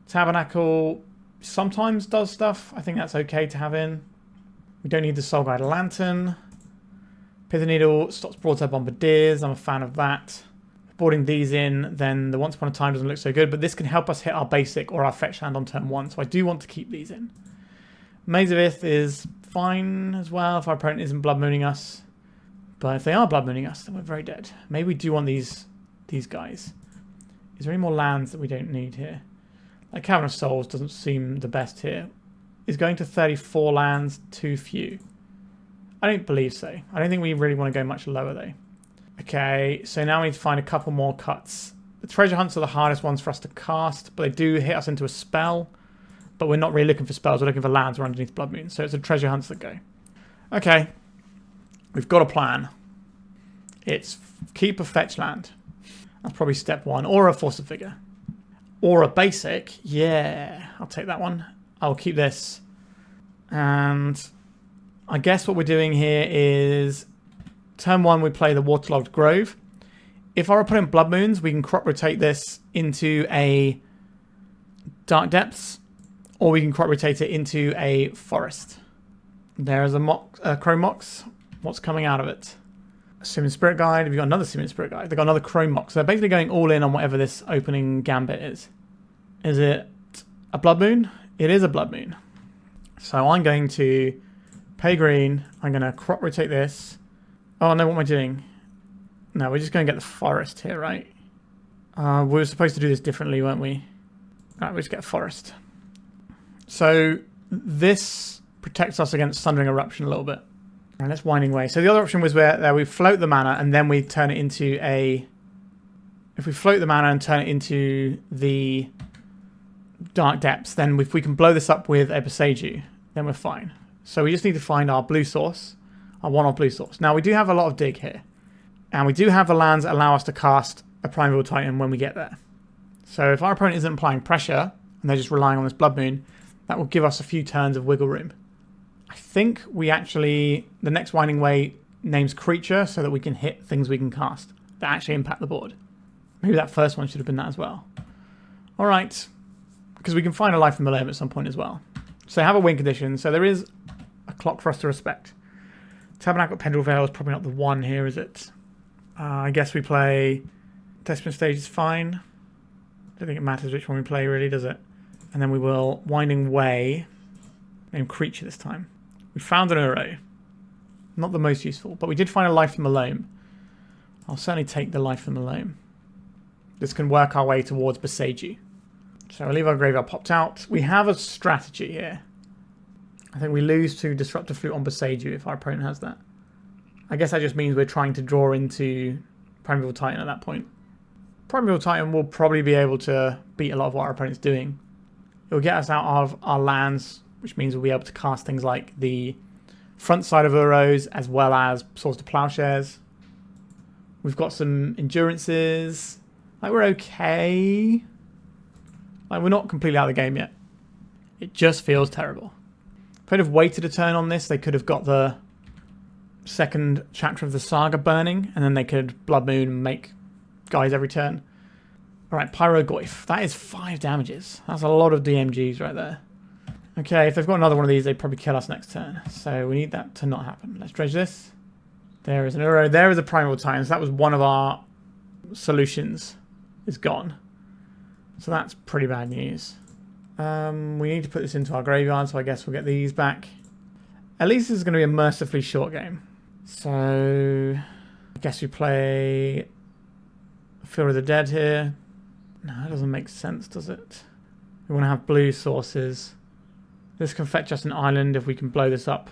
Speaker 1: Tabernacle sometimes does stuff. I think that's okay to have in. We don't need the Soul Guide Lantern. Pithing Needle stops Broadside Bombardiers. I'm a fan of that. Boarding these in, then the Once Upon a Time doesn't look so good, but this can help us hit our basic or our fetch land on turn 1, so I do want to keep these in. Maze of Ith is fine as well if our opponent isn't Blood Mooning us. But if they are Blood Mooning us, then we're very dead. Maybe we do want these guys. Is there any more lands that we don't need here? Like Cavern of Souls doesn't seem the best here. Is going to 34 lands too few? I don't believe so. I don't think we really want to go much lower though. Okay, so now we need to find a couple more cuts. The treasure hunts are the hardest ones for us to cast, but they do hit us into a spell. But we're not really looking for spells, we're looking for lands. We're underneath Blood Moon, so it's the treasure hunts that go. Okay, we've got a plan. It's keep a fetch land. That's probably step 1, or a Force of Vigor. Or a basic. Yeah, I'll take that one. I'll keep this. And I guess what we're doing here is turn 1 we play the Waterlogged Grove. If our opponent Blood Moons, we can crop rotate this into a Dark Depths, or we can crop rotate it into a forest. There's a Chrome Mox. What's coming out of it? Simian Spirit Guide. Have you got another Simian Spirit Guide? They've got another Chrome Mox. So they're basically going all in on whatever this opening gambit is. Is it a Blood Moon? It is a Blood Moon. So I'm going to pay green. I'm going to crop rotate this. Oh no, what am I doing? No, we're just going to get the forest here, right? We were supposed to do this differently, weren't we? Alright, we'll just get a forest. So this protects us against Thundering Eruption a little bit. Alright, let's Winding Way. So the other option was where we float the mana and then we turn it into a... If we float the mana and turn it into the Dark Depths, then if we can blow this up with a Boseiju, then we're fine. So we just need to find our blue source, our 1-off blue source. Now we do have a lot of dig here. And we do have the lands that allow us to cast a Primeval Titan when we get there. So if our opponent isn't applying pressure, and they're just relying on this Blood Moon, that will give us a few turns of wiggle room. I think we actually... The next Winding Way names creature so that we can hit things we can cast that actually impact the board. Maybe that first one should have been that as well. Alright. Because we can find a Life from the Loam at some point as well. So have a win condition. So there is a clock for us to respect. Tabernacle Pendrell Vale is probably not the one here, is it? I guess we play... Thespian Stage is fine. I don't think it matters which one we play, really, does it? And then we will Winding Way. Name creature this time. We found an Uro. Not the most useful, but we did find a Life from the Loam. I'll certainly take the Life from the Loam. This can work our way towards Boseiju. So we'll leave our graveyard popped out. We have a strategy here. I think we lose to Disruptive Flute on Boseiju if our opponent has that. I guess that just means we're trying to draw into Primeval Titan at that point. Primeval Titan will probably be able to beat a lot of what our opponent's doing. It will get us out of our lands, which means we'll be able to cast things like the front side of Uros as well as Swords to Plowshares. We've got some endurances. Like, we're okay. Like, we're not completely out of the game yet. It just feels terrible. If they'd have waited a turn on this, they could have got the second chapter of the Saga burning, and then they could Blood Moon and make guys every turn. Alright, Pyrogoyf. That is 5 damages. That's a lot of DMGs right there. Okay, if they've got another one of these, they'd probably kill us next turn. So we need that to not happen. Let's dredge this. There is an Uro. There is a Primeval Titan. So that was one of our solutions. It's gone. So that's pretty bad news. We need to put this into our graveyard, so I guess we'll get these back. At least this is going to be a mercifully short game. So I guess we play Fear of the Dead here. No, that doesn't make sense, does it? We want to have blue sources. This can fetch us an island if we can blow this up.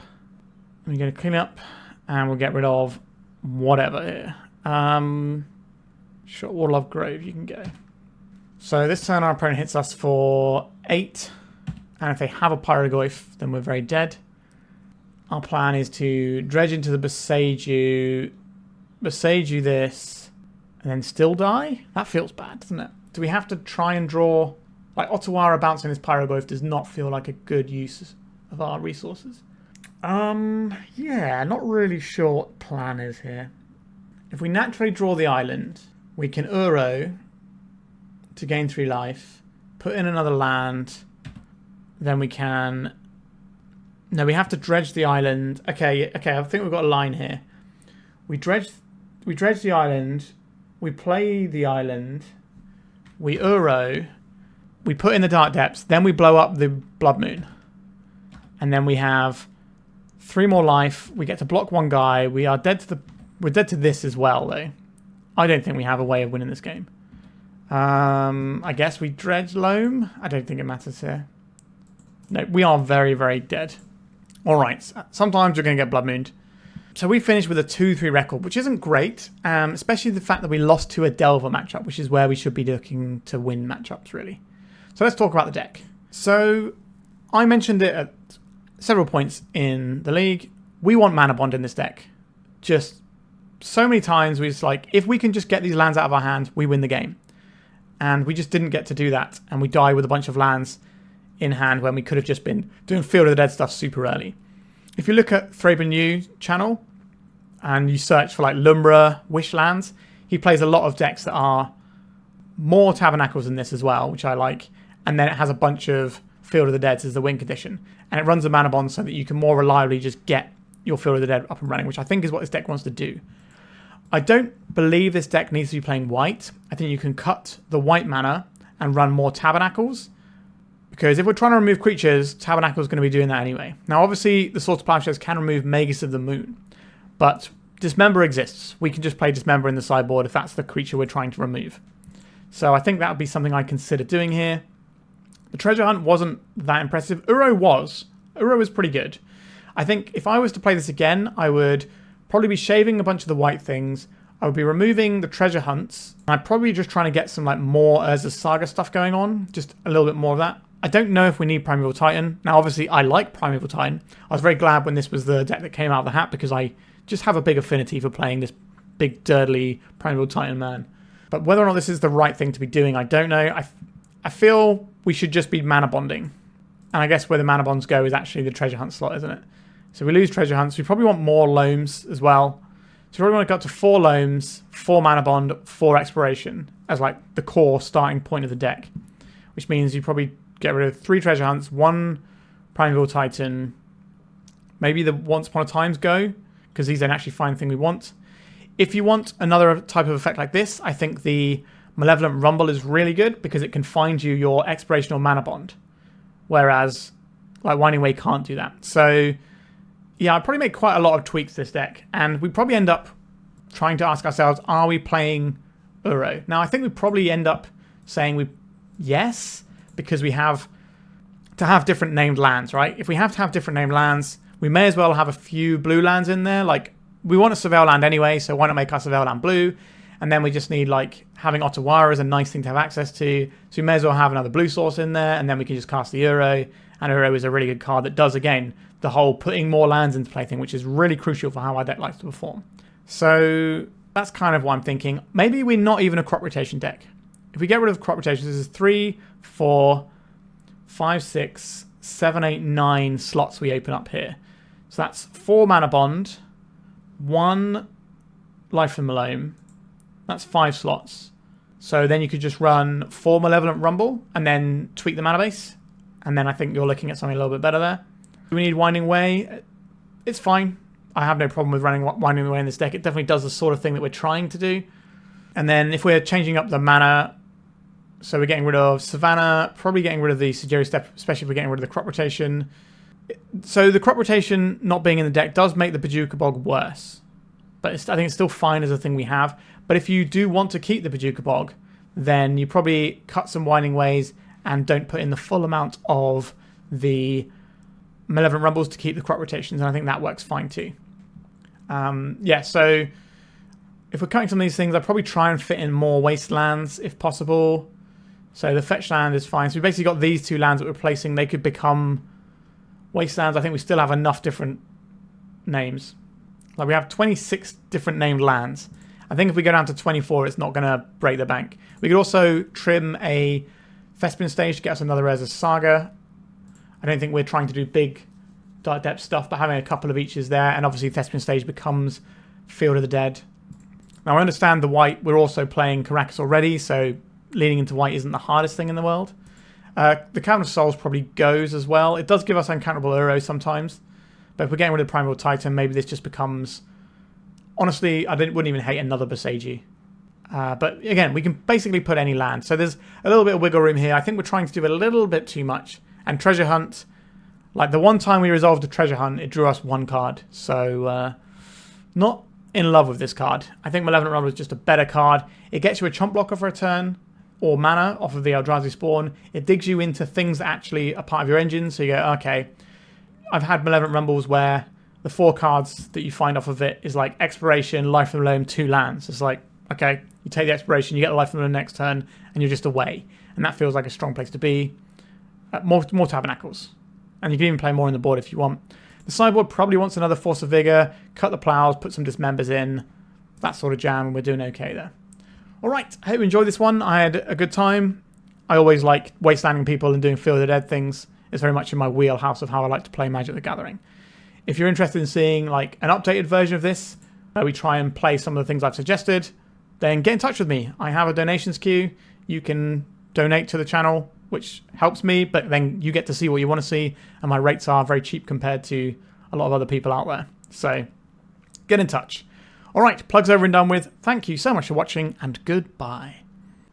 Speaker 1: We're going to clean up and we'll get rid of whatever here. Sure, Warlove Grove, you can go. So this turn our opponent hits us for 8. And if they have a Pyrogoyf, then we're very dead. Our plan is to dredge into the Boseiju this, and then still die? That feels bad, doesn't it? Do we have to try and draw... Like, Otawara bouncing this Pyrogoyf does not feel like a good use of our resources. Yeah, not really sure what the plan is here. If we naturally draw the island, we can Uro to gain 3 life, put in another land, then we can... No, we have to dredge the island. Okay, I think we've got a line here. We dredge the island, we play the island, we Uro, we put in the Dark Depths, then we blow up the Blood Moon. And then we have 3 more life, we get to block 1 guy, we're dead to this as well, though. I don't think we have a way of winning this game. I guess we dredge Loam. I don't think it matters here. No, we are very, very dead. Alright, sometimes you're going to get Blood Mooned. So we finished with a 2-3 record, which isn't great, especially the fact that we lost to a Delver matchup, which is where we should be looking to win matchups, really. So let's talk about the deck. So I mentioned it at several points in the league. We want Mana Bond in this deck. Just so many times we just like, if we can just get these lands out of our hand, we win the game. And we just didn't get to do that, and we die with a bunch of lands in hand when we could have just been doing Field of the Dead stuff super early. If you look at Thraben Yu channel and you search for like Lumbra Wish lands, he plays a lot of decks that are more Tabernacles than this as well, which I like. And then it has a bunch of Field of the Dead as the win condition. And it runs a Mana Bond so that you can more reliably just get your Field of the Dead up and running, which I think is what this deck wants to do. I don't believe this deck needs to be playing white. I think you can cut the white mana and run more Tabernacles. Because if we're trying to remove creatures, Tabernacle is going to be doing that anyway. Now, obviously, the Sword of Plowshares can remove Magus of the Moon. But Dismember exists. We can just play Dismember in the sideboard if that's the creature we're trying to remove. So I think that would be something I consider doing here. The Treasure Hunt wasn't that impressive. Uro was. Uro was pretty good. I think if I was to play this again, I would probably be shaving a bunch of the white things. I would be removing the Treasure Hunts. I'd probably just trying to get some like more Urza Saga stuff going on. Just a little bit more of that. I don't know if we need Primeval Titan. Now, obviously, I like Primeval Titan. I was very glad when this was the deck that came out of the hat because I just have a big affinity for playing this big, dirtly Primeval Titan man. But whether or not this is the right thing to be doing, I don't know. I feel we should just be mana bonding. And I guess where the mana bonds go is actually the Treasure Hunt slot, isn't it? So we lose Treasure Hunts. We probably want more Loams as well. So we probably want to go up to 4 Loams, 4 mana bond, 4 exploration as like the core starting point of the deck. Which means you probably get rid of 3 Treasure Hunts, 1 Primeval Titan, maybe the Once Upon a Times go, because these don't actually find the thing we want. If you want another type of effect like this, I think the Malevolent Rumble is really good because it can find you your Exploration or Mana Bond, whereas like Winding Way can't do that. So yeah, I'd probably make quite a lot of tweaks to this deck, and we probably end up trying to ask ourselves, are we playing Uro? Now, I think we probably end up saying yes, because we have to have different named lands, right? If we have to have different named lands, we may as well have a few blue lands in there. Like, we want a Surveil land anyway, so why not make our Surveil land blue? And then we just need, like, having Otawara is a nice thing to have access to. So we may as well have another blue source in there, and then we can just cast the Uro. And Uro is a really good card that does, again, the whole putting more lands into play thing, which is really crucial for how our deck likes to perform. So that's kind of what I'm thinking. Maybe we're not even a crop rotation deck. If we get rid of crop rotations, this is 3, 4, 5, 6, 7, 8, 9 slots we open up here. So that's 4 mana bond, 1 life from Loam. That's 5 slots. So then you could just run 4 Malevolent Rumble and then tweak the mana base. And then I think you're looking at something a little bit better there. Do we need Winding Way? It's fine. I have no problem with running Winding Way in this deck. It definitely does the sort of thing that we're trying to do. And then if we're changing up the mana, so we're getting rid of Savannah, probably getting rid of the Sejiri Steppe, especially if we're getting rid of the crop rotation. So the crop rotation not being in the deck does make the Bojuka Bog worse. But I think it's still fine as a thing we have. But if you do want to keep the Bojuka Bog, then you probably cut some Winding Ways and don't put in the full amount of the Malevolent Rumbles to keep the crop rotations. And I think that works fine too. Yeah, so if we're cutting some of these things, I'd probably try and fit in more wastelands if possible. So the fetch land is fine. So we basically got these 2 lands that we're replacing. They could become wastelands. I think we still have enough different names. Like we have 26 different named lands. I think if we go down to 24, it's not going to break the bank. We could also trim a Thespian stage to get us another Urza Saga. I don't think we're trying to do big Dark Depth stuff, but having a couple of each is there. And obviously Thespian stage becomes Field of the Dead. Now I understand the white, we're also playing Karakas already, so leaning into white isn't the hardest thing in the world. The Cavern of Souls probably goes as well. It does give us uncountable Uro sometimes. But if we're getting rid of the Primeval Titan, maybe this just becomes... Honestly, I wouldn't even hate another Boseiju. But again, we can basically put any land. So there's a little bit of wiggle room here. I think we're trying to do a little bit too much. And Treasure Hunt, like the one time we resolved a Treasure Hunt, it drew us 1 card. So not in love with this card. I think Malevolent Rumble is just a better card. It gets you a chump blocker for a turn, or mana off of the Eldrazi Spawn. It digs you into things that actually are part of your engine. So you go, okay, I've had Malevolent Rumbles where the 4 cards that you find off of it is like Exploration, Life from the Loam, 2 lands. It's like, okay, you take the Exploration, you get the Life from the next turn, and you're just away. And that feels like a strong place to be. More Tabernacles. And you can even play more on the board if you want. The sideboard probably wants another Force of Vigor, cut the plows, put some Dismembers in, that sort of jam, and we're doing okay there. Alright, I hope you enjoyed this one. I had a good time. I always like wastelanding people and doing Field of the Dead things. It's very much in my wheelhouse of how I like to play Magic the Gathering. If you're interested in seeing like an updated version of this, where we try and play some of the things I've suggested, then get in touch with me. I have a donations queue. You can donate to the channel, which helps me, but then you get to see what you want to see, and my rates are very cheap compared to a lot of other people out there. So get in touch. Alright, plugs over and done with. Thank you so much for watching, and goodbye.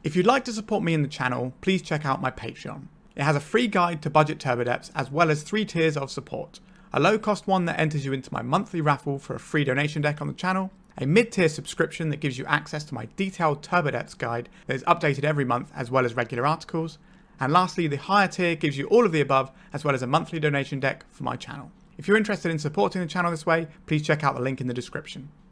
Speaker 1: If you'd like to support me in the channel, please check out my Patreon. It has a free guide to budget turbo depths, as well as 3 tiers of support. A low cost one that enters you into my monthly raffle for a free donation deck on the channel, a mid-tier subscription that gives you access to my detailed turbo depths guide that is updated every month, as well as regular articles, and lastly, the higher tier gives you all of the above, as well as a monthly donation deck for my channel. If you're interested in supporting the channel this way, please check out the link in the description.